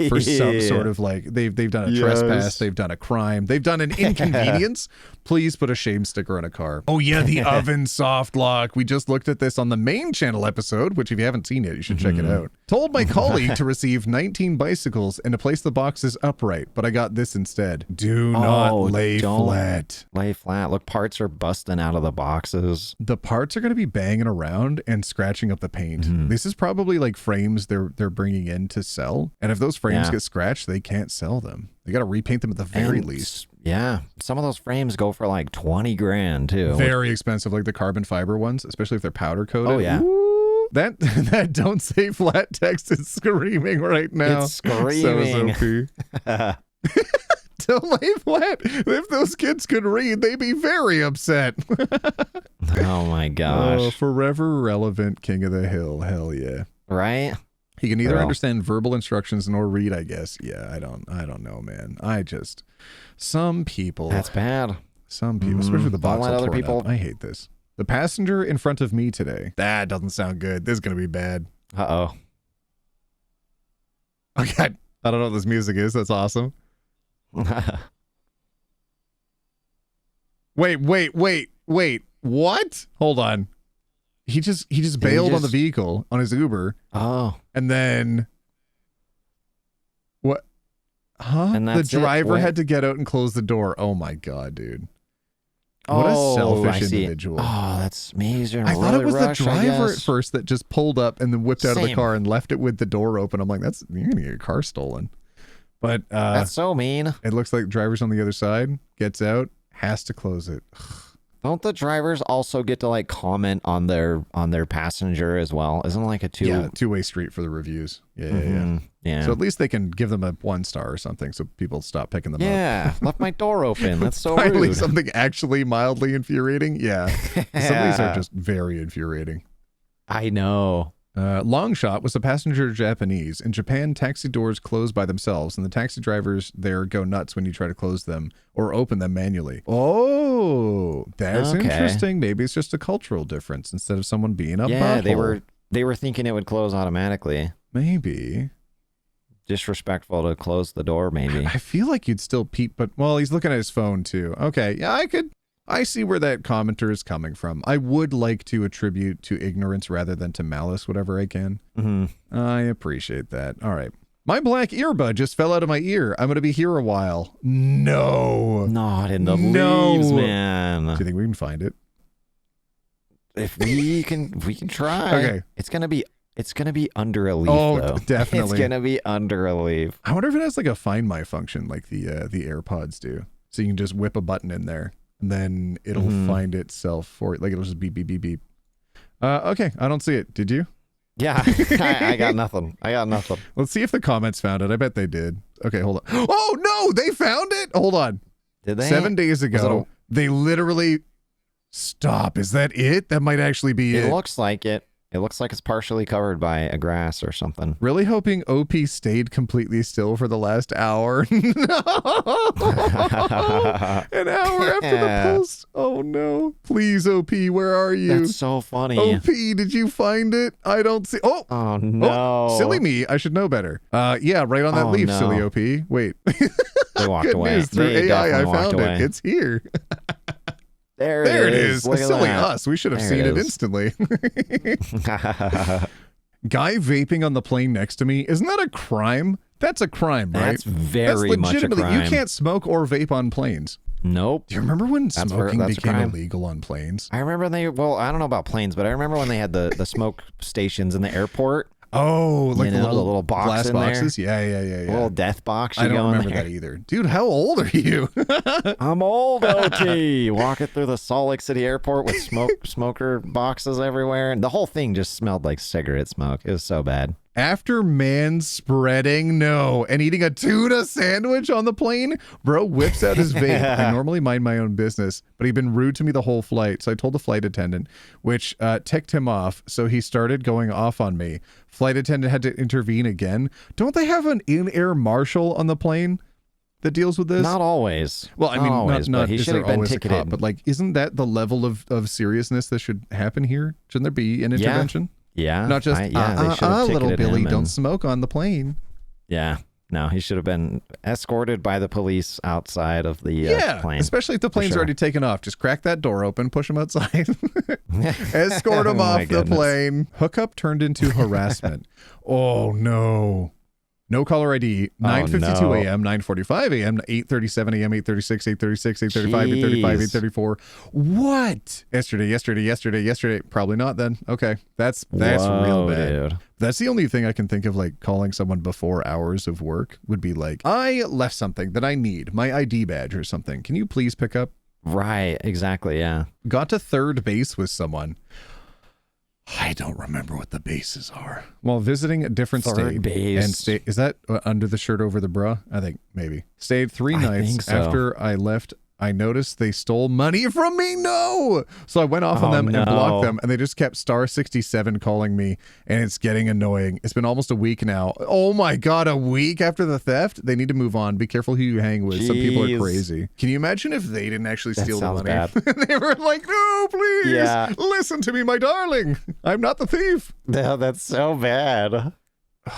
for some sort of like they've done a trespass, they've done a crime, they've done an inconvenience. Please put a shame sticker on a car. Oh yeah, the oven soft lock. We just looked at this on the main channel episode, which if you haven't seen it, you should check it out. Told my colleague to receive 19 bicycles and to place the boxes upright, but I got this instead. Do not lay flat. Lay flat. Look, parts are busting out of the boxes. The parts are going to be banging around and scratching up the paint. This is probably like frames they're bringing in to sell. And if those frames get scratched, they can't sell them. They got to repaint them at the very least. Yeah. Some of those frames go for like 20 grand too. Very expensive, like the carbon fiber ones, especially if they're powder coated. Oh yeah. Ooh, that don't say flat text is screaming right now. It's screaming. So Don't lay flat. If those kids could read, they'd be very upset. Oh my gosh. Oh, forever relevant king of the hill. Hell yeah. Right? He can either understand verbal instructions nor read, I guess. Yeah, I don't know, man. Some people. That's bad. Some people, especially the box. Don't let other people. I hate this. The passenger in front of me today. That doesn't sound good. This is going to be bad. Uh-oh. Okay. I don't know what this music is. That's awesome. Wait. What? Hold on. He just bailed on the vehicle on his Uber. Oh. And then what? Huh? And the driver had to get out and close the door. Oh my God, dude. What a selfish individual. Oh, that's me. I thought it was the driver at first that just pulled up and then whipped out of the car and left it with the door open. I'm like, you're gonna get your car stolen. But that's so mean. It looks like the driver's on the other side, gets out, has to close it. Don't the drivers also get to like comment on their passenger as well? Isn't it like a two-way street for the reviews? Yeah. So at least they can give them a 1-star or something so people stop picking them up. Yeah, left my door open. That's so Finally, rude. something actually mildly infuriating. Yeah. Some of these are just very infuriating. I know. Long shot was the passenger Japanese. In Japan, taxi doors close by themselves, and the taxi drivers there go nuts when you try to close them or open them manually. Oh, that's interesting. Maybe it's just a cultural difference instead of someone being a butthole. they were thinking it would close automatically. Maybe. Disrespectful to close the door, maybe. I feel like you'd still peep, but well, he's looking at his phone too. Okay, yeah, I see where that commenter is coming from. I would like to attribute to ignorance rather than to malice, whatever I can. I appreciate that. All right. My black earbud just fell out of my ear. I'm going to be here a while. No. Not in the leaves, man. Do you think we can find it? If we can try. Okay. It's going to be under a leaf, though. Definitely. It's going to be under a leaf. I wonder if it has like a Find My function like the AirPods do. So you can just whip a button in there. And then it'll find itself for it. Like it'll just beep, beep, beep, beep. Okay, I don't see it. Did you? Yeah, I got nothing. Let's see if the comments found it. I bet they did. Okay, hold on. Oh, no, they found it? Hold on. Did they? 7 days ago, they literally... Stop. Is that it? That might actually be it. It looks like it. It looks like it's partially covered by a grass or something. Really hoping OP stayed completely still for the last hour. No! An hour after the post. Oh no. Please, OP, where are you? That's so funny. OP, did you find it? I don't see. Oh no. Oh, silly me. I should know better. Yeah, right on that leaf, no. silly OP. Wait. They walked Good away. news. Through They AI, I definitely walked found away. it. It's here. There it is. Look at Silly that. us. We should have There seen it is. instantly. Guy vaping on the plane next to me. Isn't that a crime? That's a crime, right? That's very much a legitimately- crime. You can't smoke or vape on planes. Nope. Do you remember when smoking that's a became crime. illegal on planes? I remember I don't know about planes, but I remember when they had the smoke stations in the airport. Oh, like You know, the little box glass in there? boxes? Yeah. A little death box. You I don't go in remember there. that either. Dude, how old are you? I'm old, OT. Walking through the Salt Lake City airport with smoker boxes everywhere. And the whole thing just smelled like cigarette smoke. It was so bad. After man spreading and eating a tuna sandwich on the plane, bro whips out his vape. I normally mind my own business, but he'd been rude to me the whole flight. So I told the flight attendant, which ticked him off. So he started going off on me. Flight attendant had to intervene again. Don't they have an in-air marshal on the plane that deals with this? Not always. Well, I mean, always, not but he is should there have been always a ticketed. cop, but like, isn't that the level of seriousness that should happen here? Shouldn't there be an intervention? Yeah. Not just, they should have little ticketed Billy, him don't and- smoke on the plane. Yeah. No, he should have been escorted by the police outside of the plane. Especially if the plane's sure. already taken off. Just crack that door open, push him outside, escort him Oh my off the goodness. plane. Hookup turned into harassment. Oh no. No caller ID, 9:52 no. a.m., 9:45 a.m., 8:37 a.m., 8:36, 8:36, 8:35, 8:35, 8:34. What? Yesterday. Probably not then. Okay. That's Whoa, real bad. dude. That's the only thing I can think of, like calling someone before hours of work would be like, I left something that I need, my ID badge or something. Can you please pick up? Right. Exactly. Yeah. Got to third base with someone. I don't remember what the bases are. While visiting a different Third state. base. And is that under the shirt over the bra? I think maybe. Stayed 3 I nights. think so. After I left, I noticed they stole money from me. No. So I went off on Oh, them and blocked no. them, and they just kept star 67 calling me, and it's getting annoying. It's been almost a week now. Oh my God, a week after the theft? They need to move on. Be careful who you hang with. Some people are Jeez. crazy. Can you imagine if they didn't actually That steal the sounds money? bad. They were like, no, please. Yeah. Listen to me, my darling. I'm not the thief. No, that's so bad.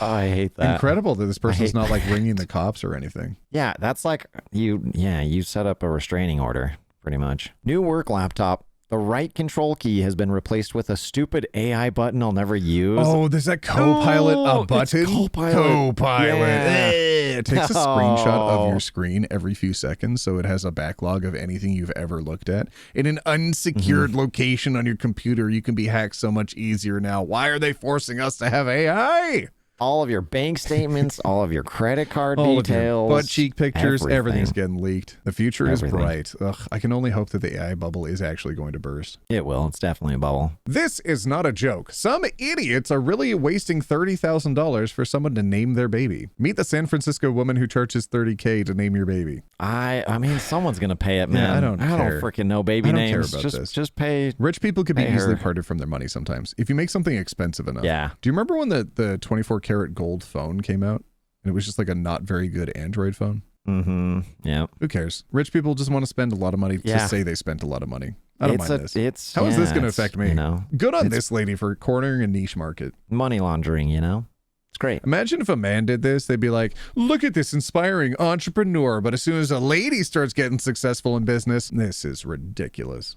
Oh, I hate that. Incredible that this person's hate not like ringing the cops or anything. Yeah, that's like you set up a restraining order, pretty much. New work laptop. The right control key has been replaced with a stupid AI button I'll never use. Oh, there's that Copilot No, a button? it's Copilot. Copilot. Yeah. It takes a screenshot of No. your screen every few seconds, so it has a backlog of anything you've ever looked at. In an unsecured location on your computer, you can be hacked so much easier now. Why are they forcing us to have AI? All of your bank statements, all of your credit card All of your details, butt cheek pictures, everything. everything's getting leaked. The future is Everything. bright. Ugh, I can only hope that the AI bubble is actually going to burst. It will. It's definitely a bubble. This is not a joke. Some idiots are really wasting $30,000 for someone to name their baby. Meet the San Francisco woman who charges $30K to name your baby. I mean, someone's gonna pay it, Yeah, man. I don't care. freaking know baby I don't care names. about just this. just pay. Rich people could be Hey, easily her. parted from their money sometimes. If you make something expensive enough. Yeah. Do you remember when the 24 karat gold phone came out? And it was just like a not very good Android phone? Mm-hmm. Yeah. Who cares? Rich people just want to spend a lot of money to Yeah. say they spent a lot of money. I don't mind this. It's How is this yeah, going to it's, affect me? You know, Good on it's- this lady for cornering a niche market. money laundering. You know, it's great. Imagine if a man did this, they'd be like, look at this inspiring entrepreneur. But as soon as a lady starts getting successful in business, this is ridiculous.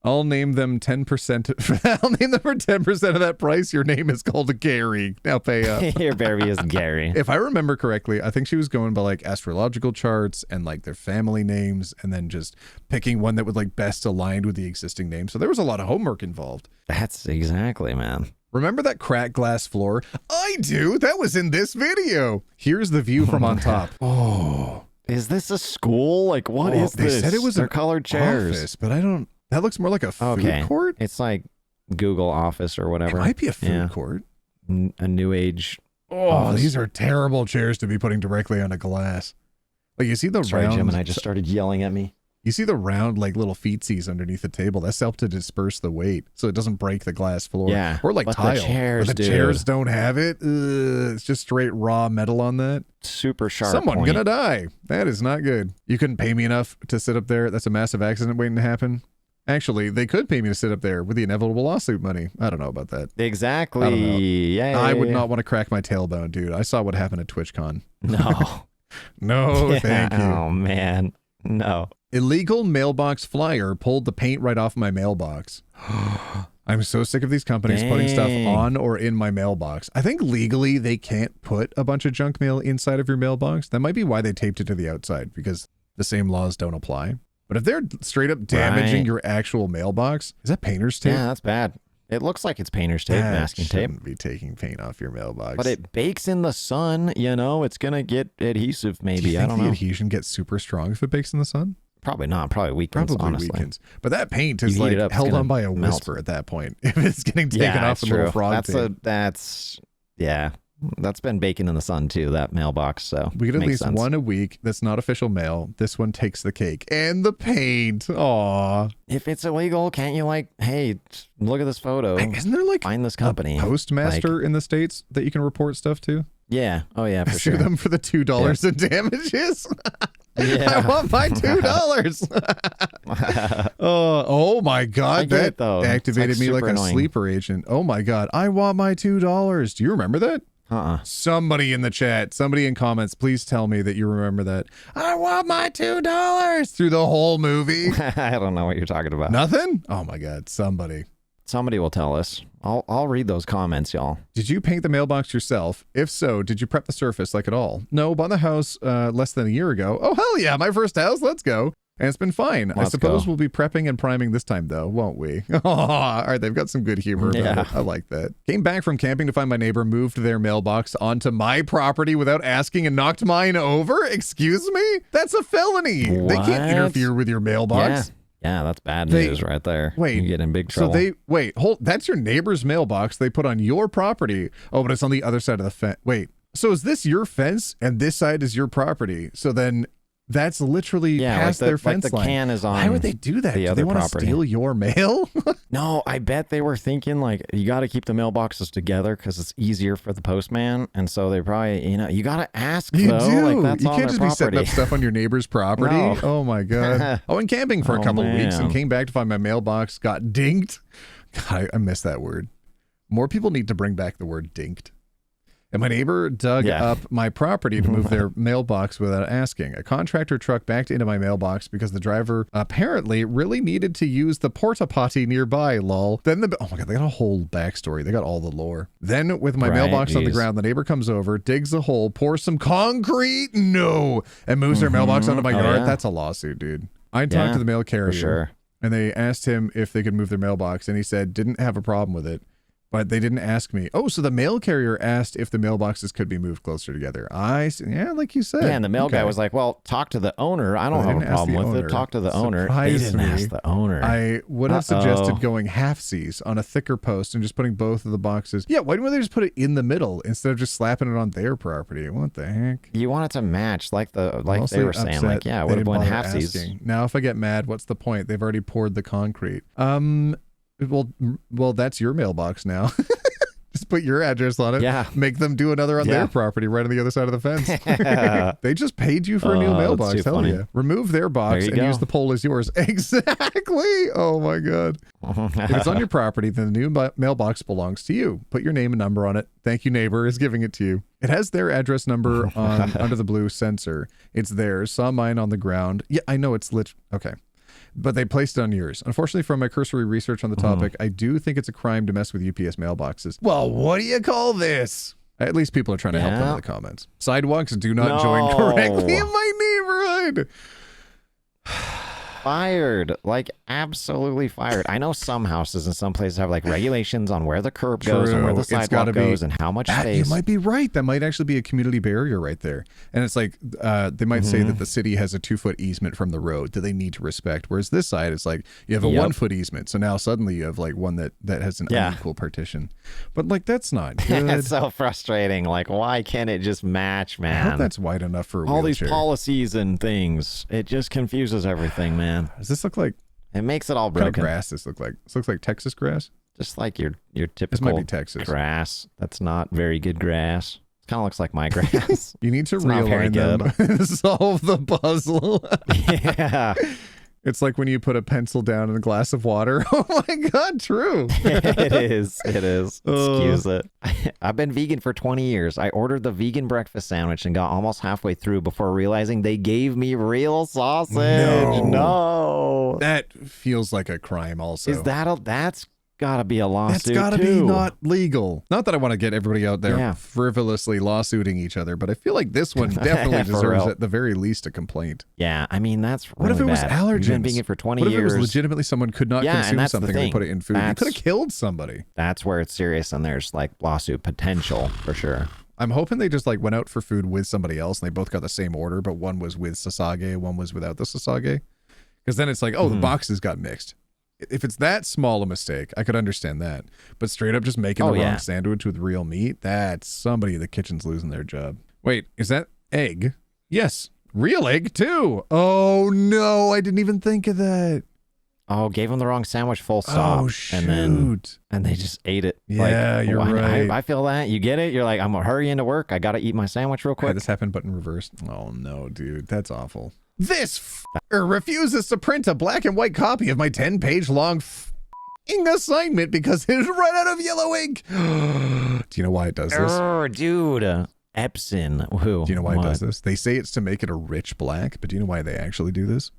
I'll name them 10%. I'll name them for 10% of that price. Your name is called Gary. Now pay up. Your baby is Gary. If I remember correctly, I think she was going by like astrological charts and like their family names and then just picking one that would like best aligned with the existing name. So there was a lot of homework involved. That's exactly, man. Remember that cracked glass floor? I do. That was in this video. Here's the view from on top. Oh. Is this a school? Like, what is They this? said it was They're an colored chairs. office, but I don't. That looks more like a food Okay. court. It's like Google Office or It whatever. might be a food Yeah. court. A new age. Oh, office. these are terrible chairs to be putting directly on a glass. Like you see the Sorry, round. Gemini just started yelling at me. You see the round, like, little feetsies underneath the table. That's helped to disperse the weight so it doesn't break the glass floor. Yeah. Or like but tile. The chairs, but the chairs don't have it. It's just straight raw metal on that. Super sharp. Someone gonna die. That is not good. You couldn't pay me enough to sit up there. That's a massive accident waiting to happen. Actually, they could pay me to sit up there with the inevitable lawsuit money. I don't know about that. Exactly. I don't know. Yeah. I would not want to crack my tailbone, dude. I saw what happened at TwitchCon. No. No, thank you. Oh, man. No. Illegal mailbox flyer pulled the paint right off my mailbox. I'm so sick of these companies putting stuff on or in my mailbox. I think legally they can't put a bunch of junk mail inside of your mailbox. That might be why they taped it to the outside, because the same laws don't apply. But if they're straight up damaging your actual mailbox, is that painter's tape? Yeah, that's bad. It looks like it's painter's tape, masking tape. Shouldn't be taking paint off your mailbox. But it bakes in the sun, you know, it's going to get adhesive maybe. Do you think I don't the know. adhesion gets super strong if it bakes in the sun? Probably not. Probably weakens, honestly. Weakens. But that paint is You heat like it up, it's held gonna on by a melt. whisper at that point. If it's getting taken off it's the little true. frog paint. That's been baking in the sun too, that mailbox. So We get at makes least sense. one a week that's not official mail. This one takes the cake. And the paint. Aw. If it's illegal, can't you like, hey, look at this photo. Isn't there like Find this company. a postmaster in the States that you can report stuff to? Yeah. Oh yeah, for Sue sure. them for the $2 in damages. Yeah. I want my $2. Oh my God. I get That it, though. activated It's, me like super a annoying. sleeper agent. Oh my God. I want my $2. Do you remember that? Somebody in the chat, somebody in comments, please tell me that you remember that. I want my $2 through the whole movie. I don't know what you're talking about. Nothing? Oh my God. Somebody. Somebody will tell us. I'll read those comments, y'all. Did you paint the mailbox yourself? If so, did you prep the surface like at all? No, bought the house less than a year ago. Oh, hell yeah. My first house. Let's go. And it's been fine. I suppose we'll be prepping and priming this time, though, won't we? All right, they've got some good humor about it. I like that. Came back from camping to find my neighbor moved their mailbox onto my property without asking and knocked mine over? Excuse me? That's a felony. What? They can't interfere with your mailbox. Yeah, that's bad news right there. Wait, you get in big trouble. So that's your neighbor's mailbox they put on your property. Oh, but it's on the other side of the fence. Wait, so is this your fence and this side is your property? So then that's literally past their fence the line. Can is on. Why would they do that? The Do other they want to property. steal your mail? No, I bet they were thinking like you got to keep the mailboxes together because it's easier for the postman, and so they probably you got to ask You though. do. Like that's you on can't their just be setting property. up stuff on your neighbor's property. No. Oh my God. I went camping for a couple of weeks and man. came back to find my mailbox got dinked. God, I miss that word. More people need to bring back the word dinked. And my neighbor dug up my property to move their mailbox without asking. A contractor truck backed into my mailbox because the driver apparently really needed to use the porta potty nearby, lol. Then oh my God, they got a whole backstory. They got all the lore. Then with my mailbox on the ground, the neighbor comes over, digs a hole, pours some concrete, and moves their mailbox onto my yard. Yeah. That's a lawsuit, dude. I talked to the mail carrier. For sure. And they asked him if they could move their mailbox, and he said didn't have a problem with it. But they didn't ask me. Oh, so the mail carrier asked if the mailboxes could be moved closer together. Yeah, like you said. Yeah, and the mail guy was like, well, talk to the owner. I don't have a problem with it. Talk to the owner. They didn't ask the owner. I would have suggested going halfsies on a thicker post and just putting both of the boxes. Yeah, why didn't they just put it in the middle instead of just slapping it on their property? What the heck? You want it to match like they were saying. Like, yeah, it they would have didn't been bother halfsies. asking. Now, if I get mad, what's the point? They've already poured the concrete. Well, that's your mailbox now. Just put your address on it. Yeah. Make them do another on their property right on the other side of the fence. They just paid you for a new mailbox. Hell yeah. Remove their box and use the pole as yours. Exactly. Oh my God. If it's on your property, then the new mailbox belongs to you. Put your name and number on it. Thank you, neighbor is giving it to you. It has their address number on under the blue sensor. It's theirs. Saw mine on the ground. Yeah, I know it's okay. But they placed it on yours. Unfortunately, from my cursory research on the topic, I do think it's a crime to mess with UPS mailboxes. Well, what do you call this? At least people are trying to help them in the comments. Sidewalks do not join correctly in my neighborhood. Fired, like absolutely fired. I know some houses and some places have like regulations on where the curb goes and where the sidewalk goes and how much space. You might be right. That might actually be a community barrier right there. And it's like they might say that the city has a 2-foot easement from the road that they need to respect. Whereas this side, it's like you have a 1-foot easement. So now suddenly you have like one that has an unequal partition. But like that's not good. It's so frustrating. Like why can't it just match, man? I hope that's wide enough for a all wheelchair. these policies and things. It just confuses everything, man. man. Does this look like It makes it all what kind of broken. grass? This look like? This looks like Texas grass. Just like your typical This might be Texas. grass. That's not very good grass. It kind of looks like my grass. You need to It's not very realign them and solve the puzzle. Yeah. It's like when you put a pencil down in a glass of water. Oh my God, true. It is. It is. Oh. Excuse it. I've been vegan for 20 years. I ordered the vegan breakfast sandwich and got almost halfway through before realizing they gave me real sausage. No. That feels like a crime also. Is that that's gotta be a lawsuit That's gotta too. be not legal. Not that I want to get everybody out there Yeah. frivolously lawsuiting each other, but I feel like this one definitely For deserves real. at the very least a complaint. Yeah, I mean that's really What if it was bad. allergens? You've been vegan for 20 What if years. it was legitimately someone could not Yeah, and consume that's the something and they thing. put it in food? You That's- could have killed somebody. That's where it's serious, and there's like lawsuit potential for sure. I'm hoping they just like went out for food with somebody else and they both got the same order, but one was with sasage, one was without the sasage. Because then it's like, oh, the boxes got mixed. If it's that small a mistake, I could understand that. But straight up just making the wrong sandwich with real meat, that's somebody in the kitchen's losing their job. Wait, is that egg? Yes. Real egg too. Oh no, I didn't even think of that. Oh, gave them the wrong sandwich full stop. Oh shoot. And they just ate it. Yeah, like, you're right. I feel that. You get it? You're like, I'm gonna hurry into work. I gotta eat my sandwich real Had quick. this happen but in reverse. Oh no, dude. That's awful. This f***er refuses to print a black and white copy of my 10-page long f***ing assignment because it has run out of yellow ink. Do you know why it does this? Oh, dude. Epson. Who? Do you know why it does this? They say it's to make it a rich black, but do you know why they actually do this?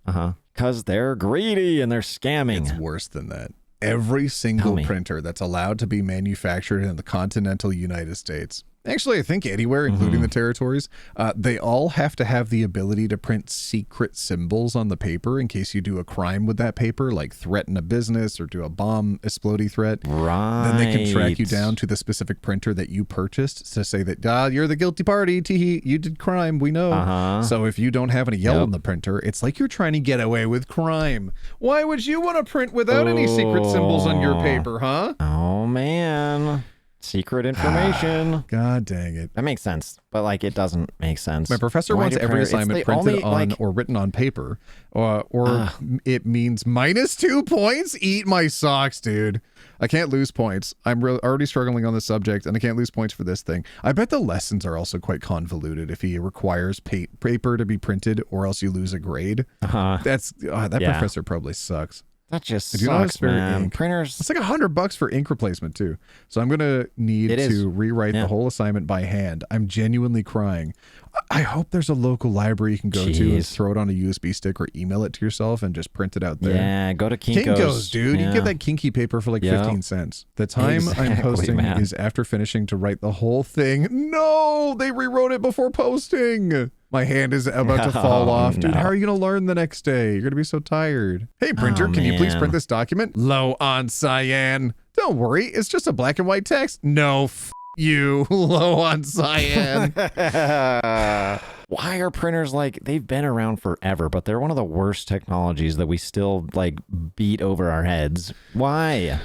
Because they're greedy and they're scamming. It's worse than that. Every single printer that's allowed to be manufactured in the continental United States, actually I think anywhere, including the territories, they all have to have the ability to print secret symbols on the paper in case you do a crime with that paper, like threaten a business or do a bomb explodey threat. Right. Then they can track you down to the specific printer that you purchased to say that, you're the guilty party, teehee, you did crime, we know. So if you don't have any yellow on the printer, it's like you're trying to get away with crime. Why would you want to print without any secret symbols on your paper, huh? Oh, man. Secret information. God dang it. That makes sense, but like it doesn't make sense. My professor Why wants do every printers- it's assignment the printed only, on like- or written on paper, or it means -2 points. Eat my socks, dude. I can't lose points. I'm already struggling on this subject, and I can't lose points for this thing. I bet the lessons are also quite convoluted if he requires paper to be printed, or else you lose a grade. That professor probably sucks. That just Do you not have sucks, spare man. ink? Printers. It's like $100 for ink replacement too. So I'm gonna need to rewrite the whole assignment by hand. I'm genuinely crying. I hope there's a local library you can go to and throw it on a USB stick or email it to yourself and just print it out there. Yeah, go to Kinko's. Kinko's, dude. Yeah. You get that kinky paper for like 15 cents. The time I'm posting is after finishing to write the whole thing. No, they rewrote it before posting. My hand is about to fall off. Dude, how are you going to learn the next day? You're going to be so tired. Hey, printer, can you please print this document? Low on cyan. Don't worry, it's just a black and white text. No, you. Low on cyan. Why are printers like, they've been around forever, but they're one of the worst technologies that we still like beat over our heads. Why?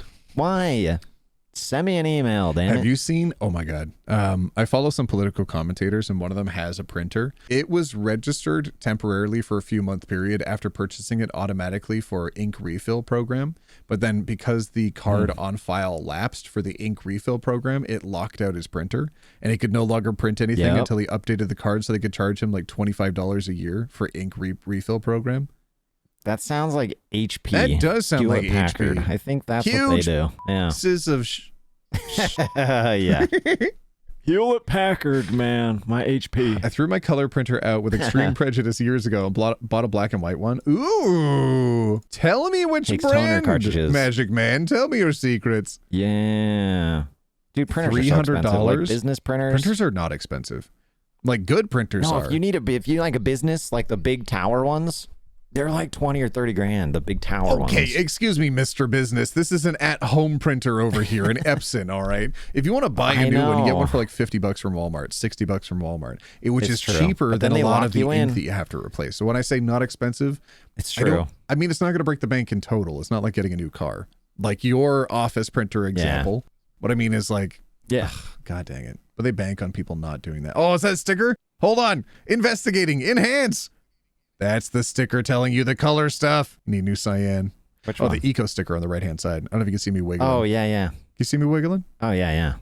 Send me an email, damn Have you seen, oh my God, I follow some political commentators and one of them has a printer. It was registered temporarily for a few month period after purchasing it automatically for ink refill program. But then because the card on file lapsed for the ink refill program, it locked out his printer and he could no longer print anything until he updated the card so they could charge him like $25 a year for ink refill program. That sounds like HP. That does sound like Hewlett-Packard. HP. I think that's Huge what they do. Yeah. Pieces of Yeah. Hewlett-Packard, man. My HP. I threw my color printer out with extreme prejudice years ago and bought a black and white one. Ooh. Tell me which Takes toner brand, cartridges. Magic Man. Tell me your secrets. Yeah. Dude, printers are so expensive. Like business printers. Printers are not expensive. Like good printers are. If you like a business, like the big tower ones, they're like 20 or 30 grand, the big tower ones. Okay, excuse me, Mr. Business. This is an at-home printer over here, an Epson, all right? If you want to buy a new one, you get one for like $50 from Walmart, $60 from Walmart, which is cheaper than a lot of the ink that you have to replace. So when I say not expensive, it's true. I mean, it's not going to break the bank in total. It's not like getting a new car. Like your office printer example. What I mean is like, God dang it. But they bank on people not doing that. Oh, is that a sticker? Hold on. Investigating. Enhance. That's the sticker telling you the color stuff. Need new cyan. Which Oh, one? the eco sticker on the right-hand side. I don't know if you can see me wiggling. Oh, yeah. Can you see me wiggling? Oh, yeah.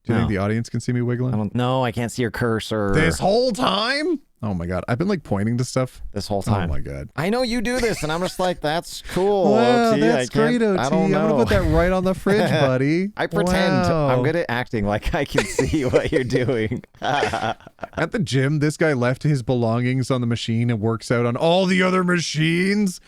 Do you think the audience can see me wiggling? No, I can't see your cursor. This whole time? Oh my God. I've been like pointing to stuff. This whole time. Oh my God. I know you do this, and I'm just like, that's cool. Wow, OT. that's great, OT. I don't know. I'm going to put that right on the fridge, buddy. I pretend. Wow. I'm good at acting like I can see what you're doing. At the gym, this guy left his belongings on the machine and works out on all the other machines.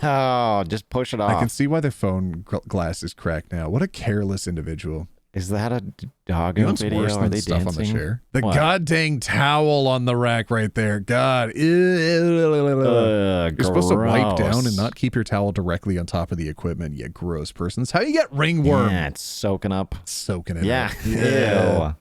Oh, just push it off. I can see why the phone glass is cracked now. What a careless individual. Is that a doggo You know what's video? worse Are than they stuff dancing? on the chair? The What? god dang towel on the rack right there. God. You're supposed to wipe down and not keep your towel directly on top of the equipment, you gross person. That's how you get ringworm. Yeah, it's soaking up. Soaking it Yeah. up. Yeah. Ew.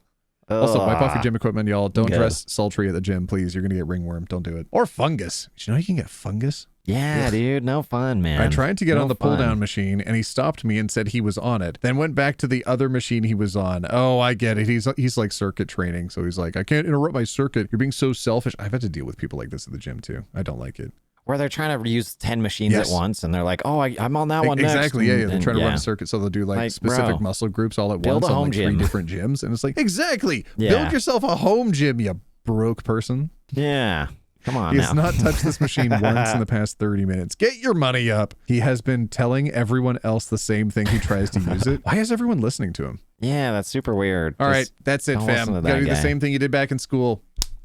Also, wipe off your Ugh. gym equipment, y'all. Don't Okay. dress sultry at the gym, please. You're going to get ringworm. Don't do it. Or fungus. Did you know you can get fungus? Yeah, dude. No fun, man. I tried to get No on the fun. pull-down machine, and he stopped me and said he was on it. Then went back to the other machine he was on. Oh, I get it. He's like circuit training, so he's like, I can't interrupt my circuit. You're being so selfish. I've had to deal with people like this at the gym, too. I don't like it. Where they're trying to use 10 machines Yes. at once, and they're like, oh, I'm on that one Exactly, next. yeah. They're And- trying to run yeah. a circuit, so they'll do like Like, specific bro, muscle groups all at build once a on home like 3 gym. different gyms. And it's like, exactly. Yeah. Build yourself a home gym, you broke person. Yeah. Come on He now. has not touched this machine once in the past 30 minutes. Get your money up. He has been telling everyone else the same thing who tries to use it. Why is everyone listening to him? Yeah, that's super weird. All right, Just that's it, don't fam. listen to Gotta that do the guy. same thing you did back in school.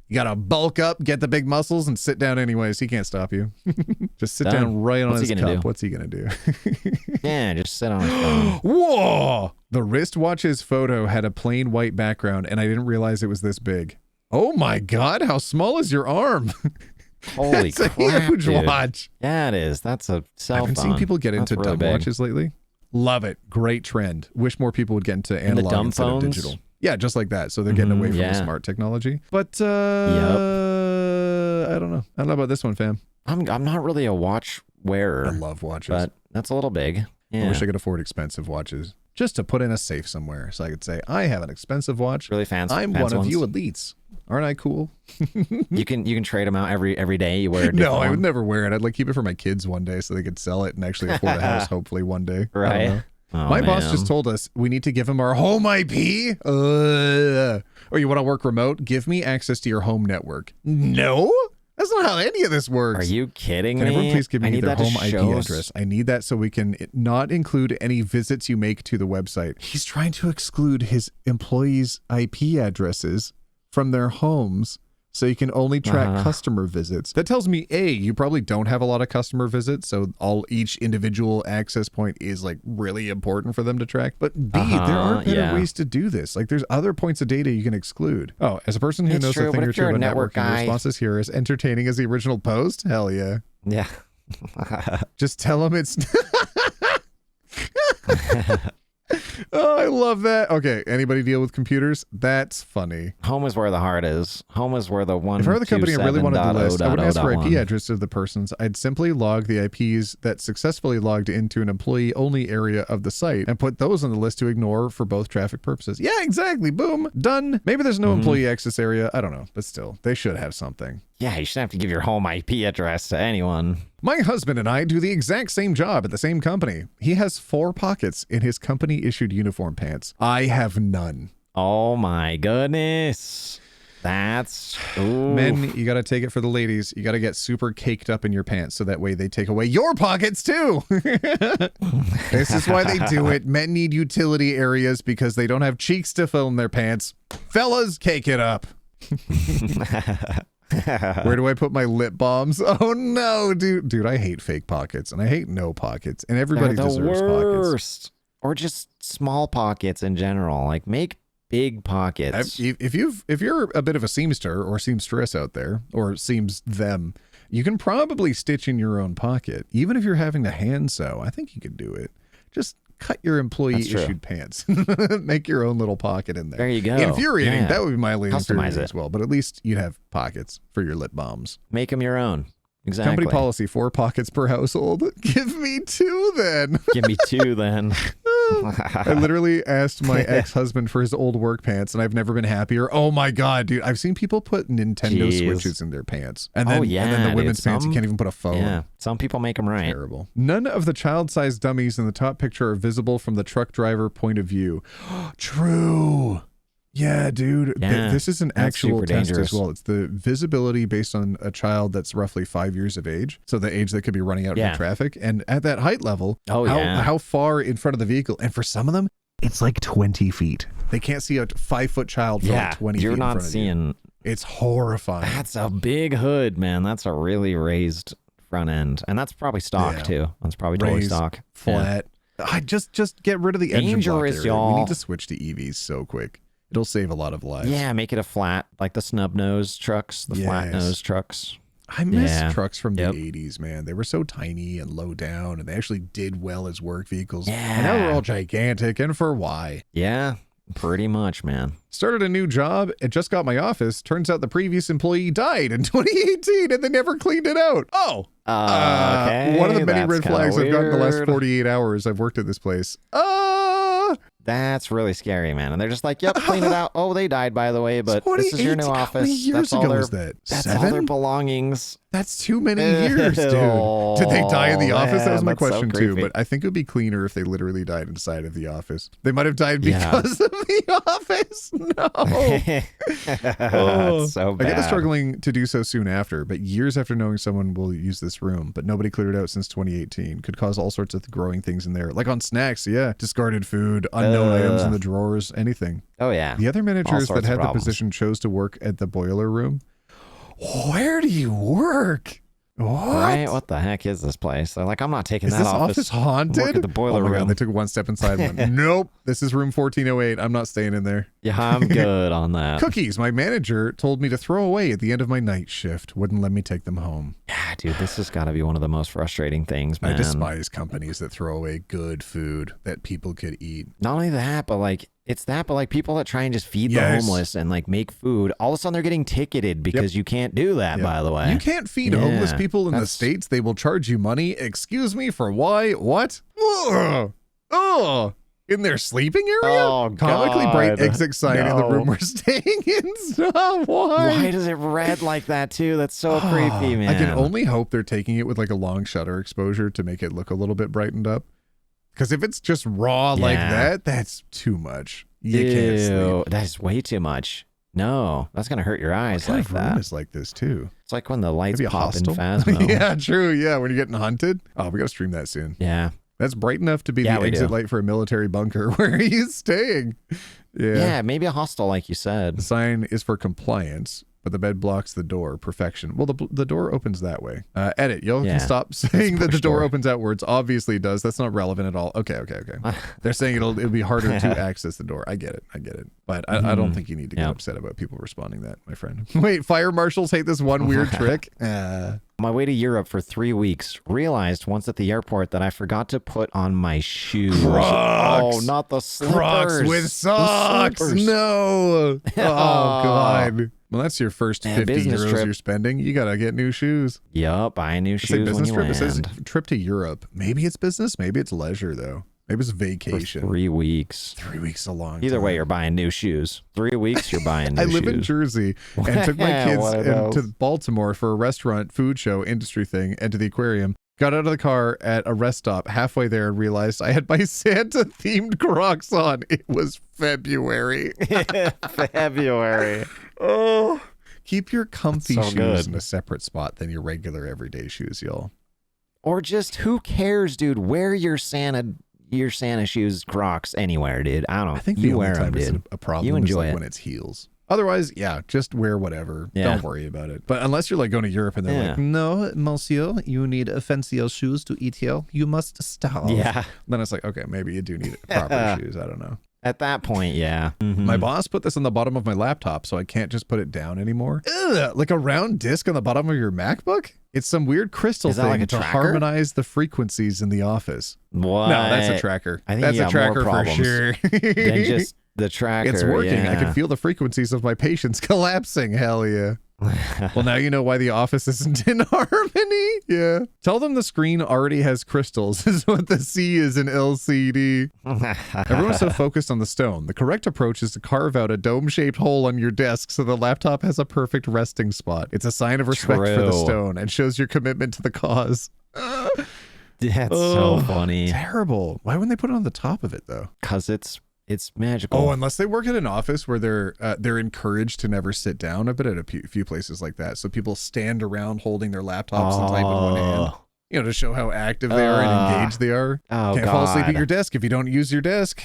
You gotta bulk up, get the big muscles, and sit down anyways. He can't stop you. Just sit Done. down right on What's his he gonna cup. do? What's he gonna do? Yeah, just sit on his phone. Whoa! The wristwatch's photo had a plain white background, and I didn't realize it was this big. Oh my God, how small is your arm? Holy That's a crap, huge dude. watch. Yeah, it is. That's a cell I've been phone. seeing people get That's into really dumb big. watches lately. Love it. Great trend. Wish more people would get into the analog dumb instead phones? of digital. Yeah, just like that. So they're getting away from the yeah. smart technology. But I don't know. I don't know about this one, fam. I'm not really a watch wearer, I love watches. but that's a little big. I Yeah. wish I could afford expensive watches just to put in a safe somewhere so I could say, I have an expensive watch. Really fancy. I'm one of you elites. Aren't I cool? You can trade them out every day. You wear a No, different I would one. never wear it. I'd like keep it for my kids one day so they could sell it and actually afford a house hopefully one day. I don't Right. know. Oh, My boss man. just told us we need to give him our home IP. Or you want to work remote? Give me access to your home network. No, that's not how any of this works. Are you kidding Can me? everyone please give I me need their that to home IP show address? I need that so we can not include any visits you make to the website. He's trying to exclude his employees' IP addresses from their homes so you can only track customer visits. That tells me, A, you probably don't have a lot of customer visits, so each individual access point is like really important for them to track. But B, there are better ways to do this. Like there's other points of data you can exclude. Oh, as a person who It's knows true, a thing but or if two you're a about network networking, your guy- response is here as entertaining as the original post? Hell yeah. Yeah. Just tell him it's... Oh, I love that. Okay, anybody deal with computers? That's funny. Home is where the heart is. Home is where the one. If I were the company and really wanted to list, I wouldn't ask for IP 2.7.0.0.1. address of the persons. I'd simply log the IPs that successfully logged into an employee-only area of the site and put those on the list to ignore for both traffic purposes. Yeah, exactly. Boom. Done. Maybe there's no employee access area. I don't know, but still, they should have something. Yeah, you shouldn't have to give your home IP address to anyone. My husband and I do the exact same job at the same company. He has 4 pockets in his company-issued uniform pants. I have none. Oh my goodness. That's ooh. Men, you got to take it for the ladies. You got to get super caked up in your pants so that way they take away your pockets too. This is why they do it. Men need utility areas because they don't have cheeks to fill in their pants. Fellas, cake it up. Where do I put my lip balms? Oh no, dude, I hate fake pockets and I hate no pockets and everybody They're the deserves pockets. worst. Or just small pockets in general. Like make big pockets. If you're a bit of a seamster or seamstress out there, or seams them, you can probably stitch in your own pocket. Even if you're having to hand sew, I think you could do it. Just cut your employee-issued pants. Make your own little pocket in there. There you go. Infuriating. Yeah. That would be mildly Customize infuriating it. as well. But at least you'd have pockets for your lip balms. Make them your own. Exactly. Company policy, 4 pockets per household. Give me 2 then. Give me 2 then. I literally asked my ex-husband for his old work pants, and I've never been happier. Oh my God, dude. I've seen people put Nintendo Switches in their pants. And then, and then the women's pants, you can't even put a phone. Yeah, some people make them right. Terrible. None of the child-sized dummies in the top picture are visible from the truck driver point of view. True. Yeah, dude. Yeah, this is an actual test dangerous. as well. It's the visibility based on a child that's roughly 5 years of age. So the age that could be running out in traffic. And at that height level, how far in front of the vehicle. And for some of them, it's like 20 feet. They can't see a 5-foot child for like 20 feet you're in not front of seeing. you. It's horrifying. That's a big hood, man. That's a really raised front end. And that's probably stock too. That's probably totally stock. Flat. I just get rid of the engine block area. Y'all. We need to switch to EVs so quick. It'll save a lot of lives. Yeah, make it a flat, like the snub nose trucks, the flat nose trucks. I miss trucks from the 80s, man. They were so tiny and low down, and they actually did well as work vehicles. Yeah. And now they're all gigantic, and for why? Yeah, pretty much, man. Started a new job and just got my office. Turns out the previous employee died in 2018, and they never cleaned it out. Oh. Okay. One of the many red flags I've gotten in the last weird. 48 hours I've worked at this place. That's really scary, man. And they're just like, yep, clean it out. Oh, they died, by the way, but this is your new office. How many years that's all ago their, was that? That's 7? all their belongings. That's too many years, dude. Did they die in the office? That was my question, too. But I think it would be cleaner if they literally died inside of the office. They might have died because of the office. No. That's so bad. I get the struggling to do so soon after, but years after knowing someone will use this room, but nobody cleared it out since 2018. Could cause all sorts of growing things in there. Like on snacks, discarded food, unknown items in the drawers, anything. Oh, yeah. The other managers that had the position chose to work at the boiler room. Where do you work? What? Right? What the heck is this place? They're like, I'm not taking is that this office. Haunted? Work at the boiler oh my room. God, they took one step inside and went, nope, this is room 1408. I'm not staying in there. Yeah, I'm good on that. Cookies. My manager told me to throw away at the end of my night shift. Wouldn't let me take them home. Yeah, dude, this has got to be one of the most frustrating things, man. I despise companies that throw away good food that people could eat. Not only that, but like, people that try and just feed the homeless and like make food, all of a sudden they're getting ticketed because you can't do that, by the way. You can't feed homeless people in the States. They will charge you money. Excuse me, for why? What? Ugh. In their sleeping area? Oh, Comically bright exit sign in the room No. we're staying in. Stop. Why does it red like that too? That's so creepy, man. I can only hope they're taking it with like a long shutter exposure to make it look a little bit brightened up. Because if it's just raw like that, that's too much. You can't sleep. That's way too much. No, that's gonna hurt your eyes What like kind of room that. is like this too? It's like when the lights Maybe a pop in hostel? Phasmo. Yeah, true. Yeah, when you're getting hunted. Oh, we gotta stream that soon. Yeah. That's bright enough to be Yeah, the we exit do. light for a military bunker. Where are you staying? Yeah, maybe a hostel like you said. The sign is for compliance, but the bed blocks the door. Perfection. Well, the door opens that way. Edit. Y'all can stop saying that the door opens outwards. Obviously it does. That's not relevant at all. Okay. They're saying it'll be harder to access the door. I get it. But I don't think you need to get upset about people responding that, my friend. Wait, fire marshals hate this one weird trick? My way to Europe for 3 weeks. Realized once at the airport that I forgot to put on my shoes. Crocs. Oh, not the slippers. Crocs with socks. No. Oh, God. Well, that's your first 50 business euros trip. you're spending. You got to get new shoes. Yup, buy new It's like shoes when business you trip. land. It says trip to Europe. Maybe it's business. Maybe it's leisure, though. Maybe it's For vacation. 3 weeks. 3 weeks is a long Either time. way, you're buying new shoes. 3 weeks, you're buying new I shoes. live in Jersey and took my kids One of those. to Baltimore for a restaurant, food show, industry thing, and to the aquarium. Got out of the car at a rest stop halfway there and realized I had my Santa-themed Crocs on. It was February. February. Oh. Keep your comfy So shoes good. in a separate spot than your regular everyday shoes, y'all. Or just, who cares, dude? Wear your Santa shoes, Crocs anywhere, dude. I don't know. I think you the wear only time them, it's dude. a problem You is enjoy like it. when it's heels. Otherwise, just wear whatever. Yeah. Don't worry about it. But unless you're like going to Europe and they're like, no, monsieur, you need fancier shoes to eat here. You must stop. Yeah. Then it's like, okay, maybe you do need proper shoes. I don't know. At that point, yeah. Mhm. My boss put this on the bottom of my laptop, so I can't just put it down anymore. Ugh, like a round disc on the bottom of your MacBook? It's some weird crystal Is that thing like a to tracker? harmonize the frequencies in the office. What? No, that's a tracker. I think That's you a got more tracker for problems sure. Than just the tracker. It's working. I yeah. can feel the frequencies of my patients collapsing. Hell yeah. Well, now you know why the office isn't in harmony. Yeah. Tell them the screen already has crystals is what the C is in LCD. Everyone's so focused on the stone. The correct approach is to carve out a dome-shaped hole on your desk so the laptop has a perfect resting spot. It's a sign of respect for the stone and shows your commitment to the cause. That's so funny. Terrible. Why wouldn't they put it on the top of it, though? Because it's magical. Oh, unless they work at an office where they're encouraged to never sit down. I've been at a few places like that. So people stand around holding their laptops and type in one hand, you know, to show how active they are and engaged they are. Can't fall asleep at your desk if you don't use your desk.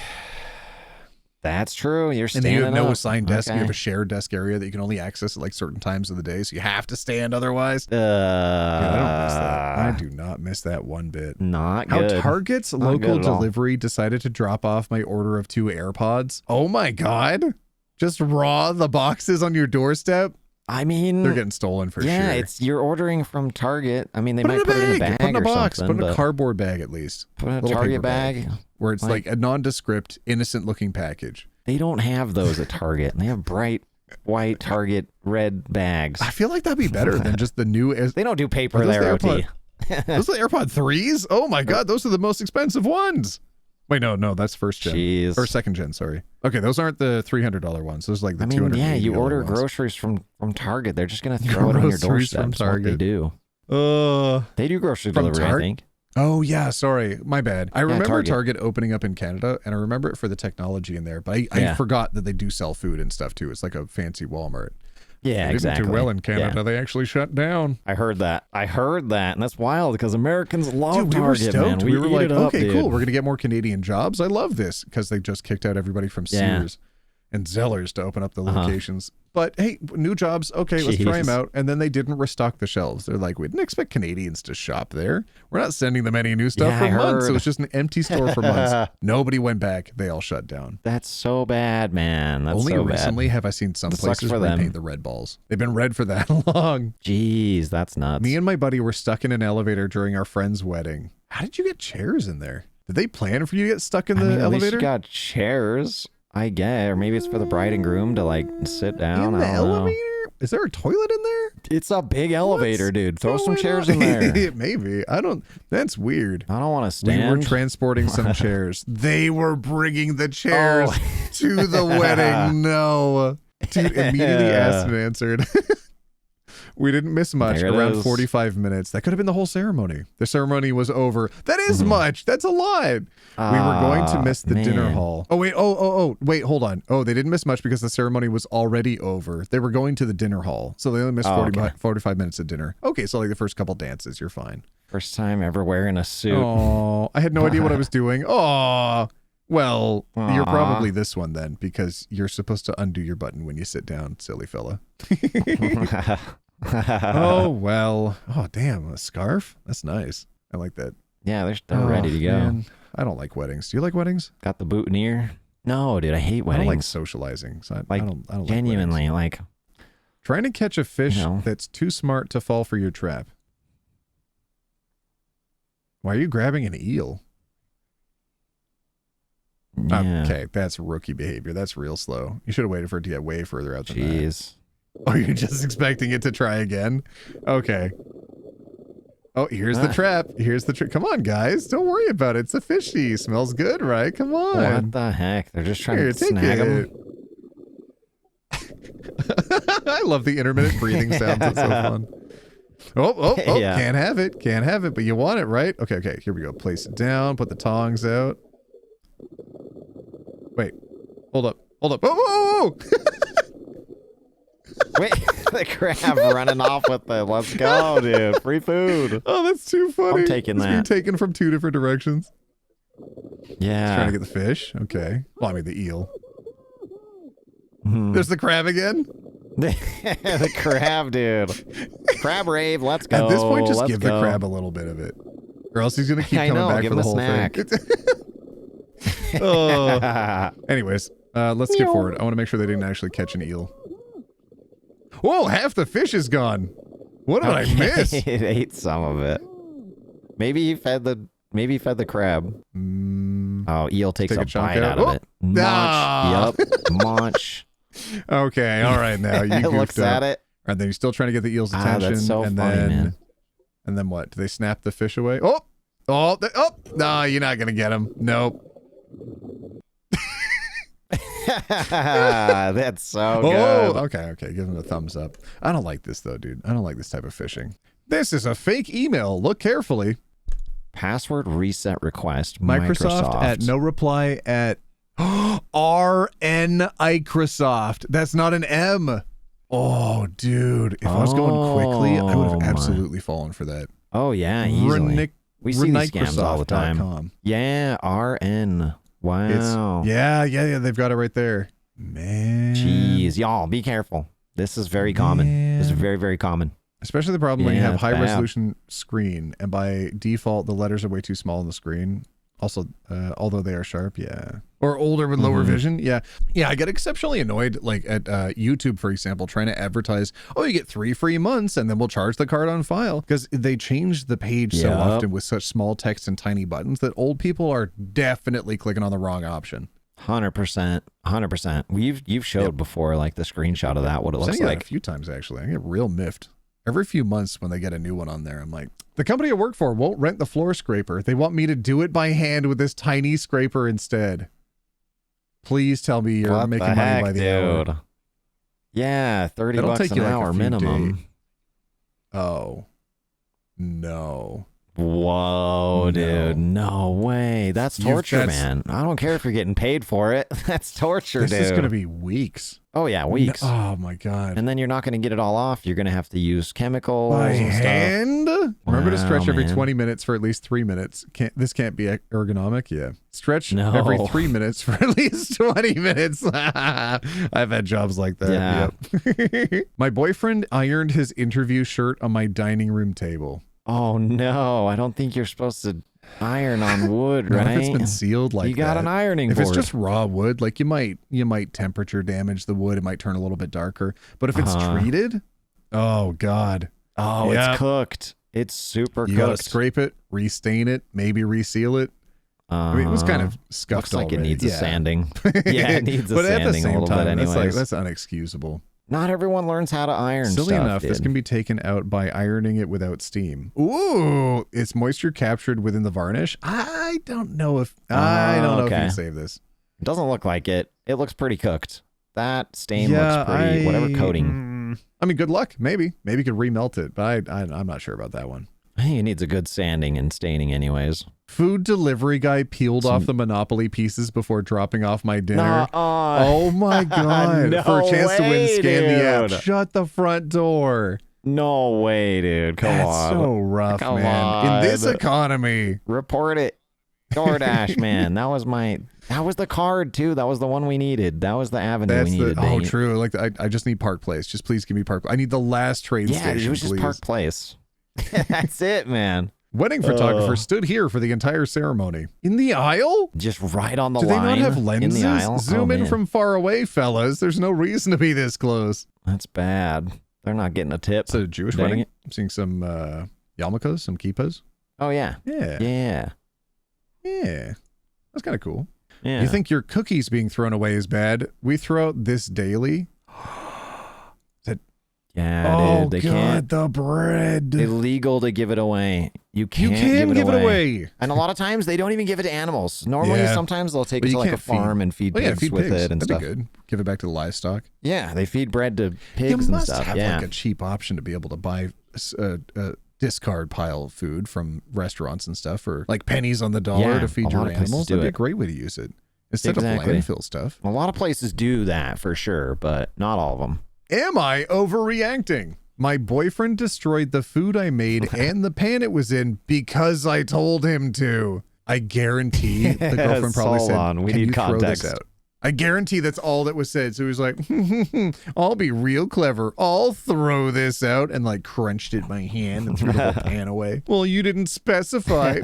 That's true. You're standing and then you have no up. assigned desk. You have a shared desk area that you can only access at like certain times of the day. So you have to stand otherwise. I don't miss that. I do not miss that one bit. Not How good. Target's local delivery decided to drop off my order of 2 AirPods. Oh my God. Just raw the boxes on your doorstep. I mean, they're getting stolen for sure. Yeah, you're ordering from Target. I mean, they might put it in a bag put it in a or box. something. Put it in a cardboard bag at least. Put it in a Target bag. Where it's like a nondescript, innocent-looking package. They don't have those at Target. They have bright white Target red bags. I feel like that'd be better than just the new. They don't do paper there, OT. Those are the AirPod 3s? Oh my God, those are the most expensive ones. Wait, no, that's first gen. Jeez. Or second gen, sorry. Okay, those aren't the $300 ones. Those are like the $200. Yeah, you order groceries from Target. They're just going to throw it on your doorstep. That's what they do. They do grocery delivery, I think. Oh, yeah, sorry. My bad. I remember Target opening up in Canada, and I remember it for the technology in there, but I forgot that they do sell food and stuff, too. It's like a fancy Walmart. Yeah, exactly. They didn't do well in Canada. Yeah. They actually shut down. I heard that. And that's wild because Americans love Target, were stoked. Man. We were like, okay, cool. We're going to get more Canadian jobs. I love this because they just kicked out everybody from Sears and Zellers to open up the locations. But hey, new jobs. Okay, let's try them out. And then they didn't restock the shelves. They're like, we didn't expect Canadians to shop there. We're not sending them any new stuff for months. It was just an empty store for months. Nobody went back. They all shut down. That's so bad, man. That's Only so recently have I seen some places repaint the red balls. They've been red for that long. Jeez, that's nuts. Me and my buddy were stuck in an elevator during our friend's wedding. How did you get chairs in there? Did they plan for you to get stuck in the elevator? At least you got chairs. I guess, or maybe it's for the bride and groom to like sit down. In the elevator? Is there a toilet in there? It's a big elevator, dude. Throw some chairs in there. Maybe. That's weird. I don't want to stand. We were transporting some chairs. They were bringing the chairs to the wedding. No. Dude immediately asked and answered. We didn't miss much. Around 45 minutes. That could have been the whole ceremony. The ceremony was over. That is much. That's a lot. We were going to miss the dinner hall. Oh, wait. Wait, hold on. Oh, they didn't miss much because the ceremony was already over. They were going to the dinner hall. So they only missed 45 minutes of dinner. Okay, so like the first couple dances, you're fine. First time ever wearing a suit. Oh, I had no idea what I was doing. Oh, well, you're probably this one then because you're supposed to undo your button when you sit down, silly fella. Oh, well. Oh, damn. A scarf? That's nice. I like that. Yeah, they're ready to go. Man. I don't like weddings. Do you like weddings? Got the boutonniere? No, dude, I hate weddings. I don't like socializing. So I don't genuinely, like trying to catch a fish that's too smart to fall for your trap. Why are you grabbing an eel? Yeah. Okay, that's rookie behavior. That's real slow. You should have waited for it to get way further out than that. Oh, you're just expecting it to try again? Okay. Oh, here's the trap. Here's the trick. Come on, guys. Don't worry about it. It's a fishy. Smells good, right? Come on. What the heck? They're just trying to snag them. I love the intermittent breathing sounds. It's so fun. Oh, yeah. Can't have it. Can't have it, but you want it, right? Okay. Here we go. Place it down. Put the tongs out. Wait. Hold up. Oh! Wait, the crab running off with the let's go, dude. Free food. Oh, that's too funny. I'm taking that. Being taken from 2 different directions. Yeah. Trying to get the fish. Okay. Well, I mean the eel. There's the crab again. The crab, dude. Crab rave, let's go. At this point, just give the crab a little bit of it. Or else he's going to keep coming back for the whole thing. Oh. Anyways, let's skip forward. I want to make sure they didn't actually catch an eel. Whoa, half the fish is gone. What did I miss? It ate some of it. Maybe he fed the crab. Oh, eel takes a bite out of it. Munch. Yup. Munch. Okay, all right now. You looks at it. And then you're still trying to get the eel's attention. That's so and funny, then, man. And then what? Do they snap the fish away? Oh! No, you're not going to get him. Nope. That's so good. Oh, okay. Give him a thumbs up. I don't like this, though, dude. I don't like this type of fishing. This is a fake email. Look carefully. Password reset request. Microsoft at no reply at RN Microsoft. That's not an M. Oh, dude. If I was going quickly, I would have absolutely fallen for that. Oh, yeah. Easily. We see these scams all the time. Yeah. RN. Wow. Yeah. They've got it right there. Man. Jeez. Y'all, be careful. This is very common. This is very, very common. Especially the problem when you have high resolution screen and by default the letters are way too small on the screen. Also, although they are sharp, yeah. Or older with lower vision, yeah. Yeah, I get exceptionally annoyed, like at YouTube, for example, trying to advertise, oh, you get 3 free months and then we'll charge the card on file. Because they change the page so often with such small text and tiny buttons that old people are definitely clicking on the wrong option. 100%. You've showed before, like the screenshot of that, what it looks like. A few times, actually. I get real miffed. Every few months when they get a new one on there, I'm like, the company I work for won't rent the floor scraper. They want me to do it by hand with this tiny scraper instead. Please tell me you're making money by the hour. Yeah, $30 an hour minimum. Oh, no. Whoa, dude. No way. That's torture, man. I don't care if you're getting paid for it. That's torture, dude. This is going to be weeks. Oh, yeah, weeks. Oh, my God. And then you're not going to get it all off. You're going to have to use chemicals by and hand? stuff. Remember to stretch every 20 minminutes for at least 3 minutes. This can't be ergonomic? Yeah. Stretch every 3 minutes for at least 20 minutes. I've had jobs like that. Yeah. Yep. My boyfriend ironed his interview shirt on my dining room table. Oh, no. I don't think you're supposed to iron on wood, right? Not if it's been sealed like that. You got an ironing board. If it's just raw wood, like you might temperature damage the wood. It might turn a little bit darker. But if it's treated, oh, God. Oh, it's cooked. It's super cooked. You gotta scrape it, restain it, maybe reseal it. I mean, it was kind of scuffed Looks like already. it needs a sanding. Yeah, it needs a but sanding at the same a little time, bit anyways. That's unexcusable. Not everyone learns how to iron Silly stuff, enough, dude. this can be taken out by ironing it without steam. Ooh, it's moisture captured within the varnish. I don't know if you can save this. It doesn't look like it. It looks pretty cooked. That stain looks pretty, whatever coating. I mean, good luck. Maybe you could remelt it, but I'm not sure about that one. I think it needs a good sanding and staining anyways. Food delivery guy peeled off the Monopoly pieces before dropping off my dinner. Oh my God. No For a chance to win, scan the app. dude. Shut the front door. No way, dude. Come on. That's so rough, Come man. on. In this economy. Report it. DoorDash, man. That was the card too. That was the one we needed. That was the avenue we needed. Oh, true. Like I just need Park Place. Just please give me Park. I need the last train station. Yeah, it was just please. Park Place. That's it, man. Wedding photographer stood here for the entire ceremony. In the aisle? Just right on the line. Do they not have lenses? In the aisle? Zoom in from far away, fellas. There's no reason to be this close. That's bad. They're not getting a tip. It's a Jewish wedding. I'm seeing some yarmulkes, some kippas. Oh, yeah. Yeah. That's kind of cool. Yeah. You think your cookies being thrown away is bad? We throw out this daily. Yeah, dude. They can't. The bread. Illegal to give it away. You can't give it away. And a lot of times they don't even give it to animals. Normally, sometimes they'll take it to like a farm and feed pigs with it and stuff. That'd be good. Give it back to the livestock. Yeah, they feed bread to pigs and stuff. You must have like a cheap option to be able to buy a discard pile of food from restaurants and stuff for like pennies on the dollar to feed your animals. That'd be a great way to use it. Instead of landfill stuff. A lot of places do that for sure, but not all of them. Am I overreacting? My boyfriend destroyed the food I made and the pan it was in because I told him to. I guarantee the girlfriend probably said, we need context. Throw this out? I guarantee that's all that was said. So he was like, I'll be real clever. I'll throw this out, and like crunched it in my hand and threw the whole pan away. Well, you didn't specify.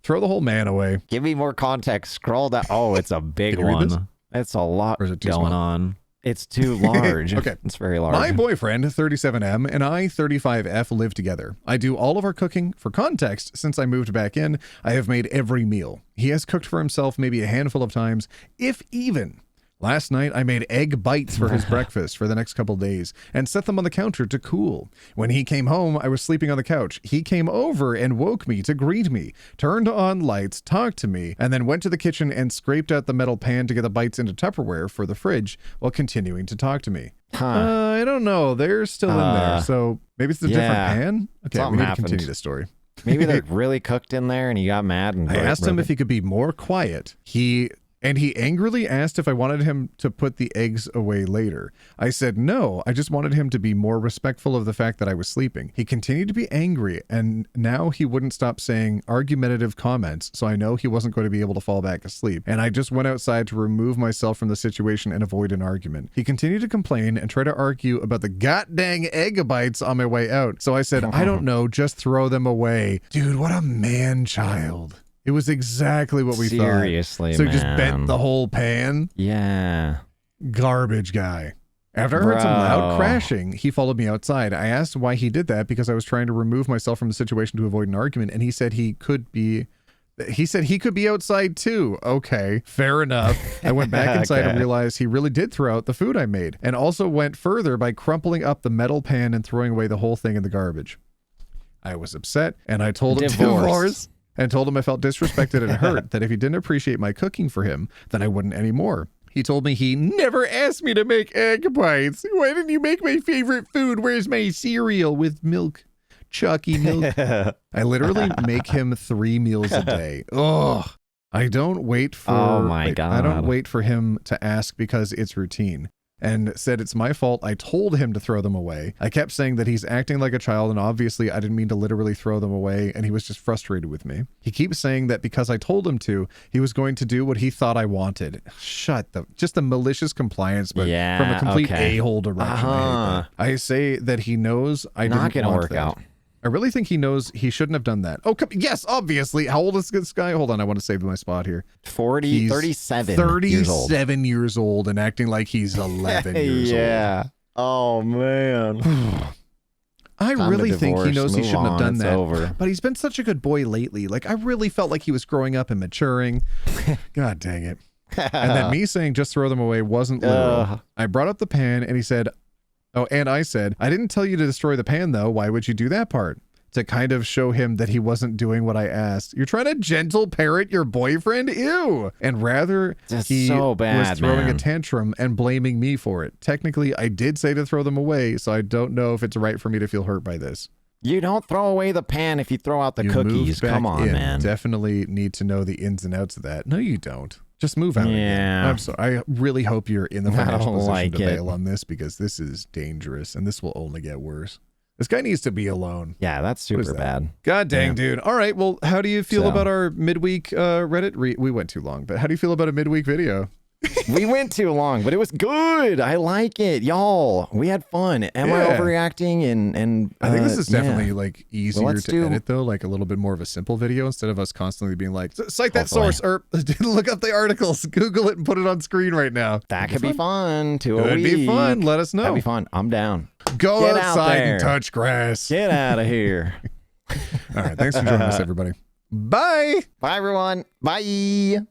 Throw the whole man away. Give me more context. Scroll down. Oh, it's a big one. It's a lot going on. It's too large. Okay. It's very large. My boyfriend, 37M, and I, 35F, live together. I do all of our cooking. For context, since I moved back in, I have made every meal. He has cooked for himself maybe a handful of times, if even. Last night, I made egg bites for his breakfast for the next couple days and set them on the counter to cool. When he came home, I was sleeping on the couch. He came over and woke me to greet me, turned on lights, talked to me, and then went to the kitchen and scraped out the metal pan to get the bites into Tupperware for the fridge while continuing to talk to me. I don't know. They're still in there, so maybe it's a different pan? Okay, Something we need happened. to continue the story. Maybe they're really cooked in there and he got mad and I asked him if he could be more quiet. He angrily asked if I wanted him to put the eggs away later. I said no, I just wanted him to be more respectful of the fact that I was sleeping. He continued to be angry, and now he wouldn't stop saying argumentative comments, so I know he wasn't going to be able to fall back asleep. And I just went outside to remove myself from the situation and avoid an argument. He continued to complain and try to argue about the goddamn egg bites on my way out. So I said, I don't know, just throw them away. Dude, what a man-child. It was exactly what we thought. Seriously, So man. he just bent the whole pan? Yeah. Garbage guy. After I heard some loud crashing, he followed me outside. I asked why he did that because I was trying to remove myself from the situation to avoid an argument, and he said he could be outside too. Okay, fair enough. I went back inside and realized he really did throw out the food I made, and also went further by crumpling up the metal pan and throwing away the whole thing in the garbage. I was upset, and I told him divorce. And told him I felt disrespected and hurt, that if he didn't appreciate my cooking for him, then I wouldn't anymore. He told me he never asked me to make egg bites. Why didn't you make my favorite food? Where's my cereal with milk? Chalky milk. I literally make him 3 meals a day. Ugh. I don't wait for I don't wait for him to ask because it's routine. And said it's my fault. I told him to throw them away. I kept saying that he's acting like a child, and obviously I didn't mean to literally throw them away, and he was just frustrated with me. He keeps saying that because I told him to, he was going to do what he thought I wanted. Just the malicious compliance, but from a complete a-hole direction. I say that he knows I didn't want that. Not gonna work out. I really think he knows he shouldn't have done that. Oh, yes, obviously. How old is this guy? Hold on, I want to save my spot here. 37 years old and acting like he's 11 years old. Yeah. Oh, man. I really think he knows he shouldn't have done that. Over. But he's been such a good boy lately. Like, I really felt like he was growing up and maturing. God dang it. And then me saying just throw them away wasn't literal. I brought up the pan and he said, and I said, I didn't tell you to destroy the pan, though. Why would you do that part? To kind of show him that he wasn't doing what I asked. You're trying to gentle parent your boyfriend? Ew. And rather, he was throwing a tantrum and blaming me for it. Technically, I did say to throw them away, so I don't know if it's right for me to feel hurt by this. You don't throw away the pan if you throw out the cookies. Come on, man. Definitely need to know the ins and outs of that. No, you don't. Just move out again. I'm sorry. I really hope you're in the financial position to bail on this, because this is dangerous and this will only get worse. This guy needs to be alone. Yeah, that's super bad. God dang, dude. All right. Well, how do you feel about our midweek Reddit? We went too long, but how do you feel about a midweek video? We went too long, but it was good. I like it. Y'all, we had fun. Am I overreacting? And I think this is definitely like easier to edit, though, like a little bit more of a simple video instead of us constantly being like, cite that source or look up the articles, Google it and put it on screen right now. That could be fun. Could be fun. Let us know. That'd be fun. I'm down. Go outside and touch grass. Get out of here. All right. Thanks for joining us, everybody. Bye. Bye, everyone. Bye.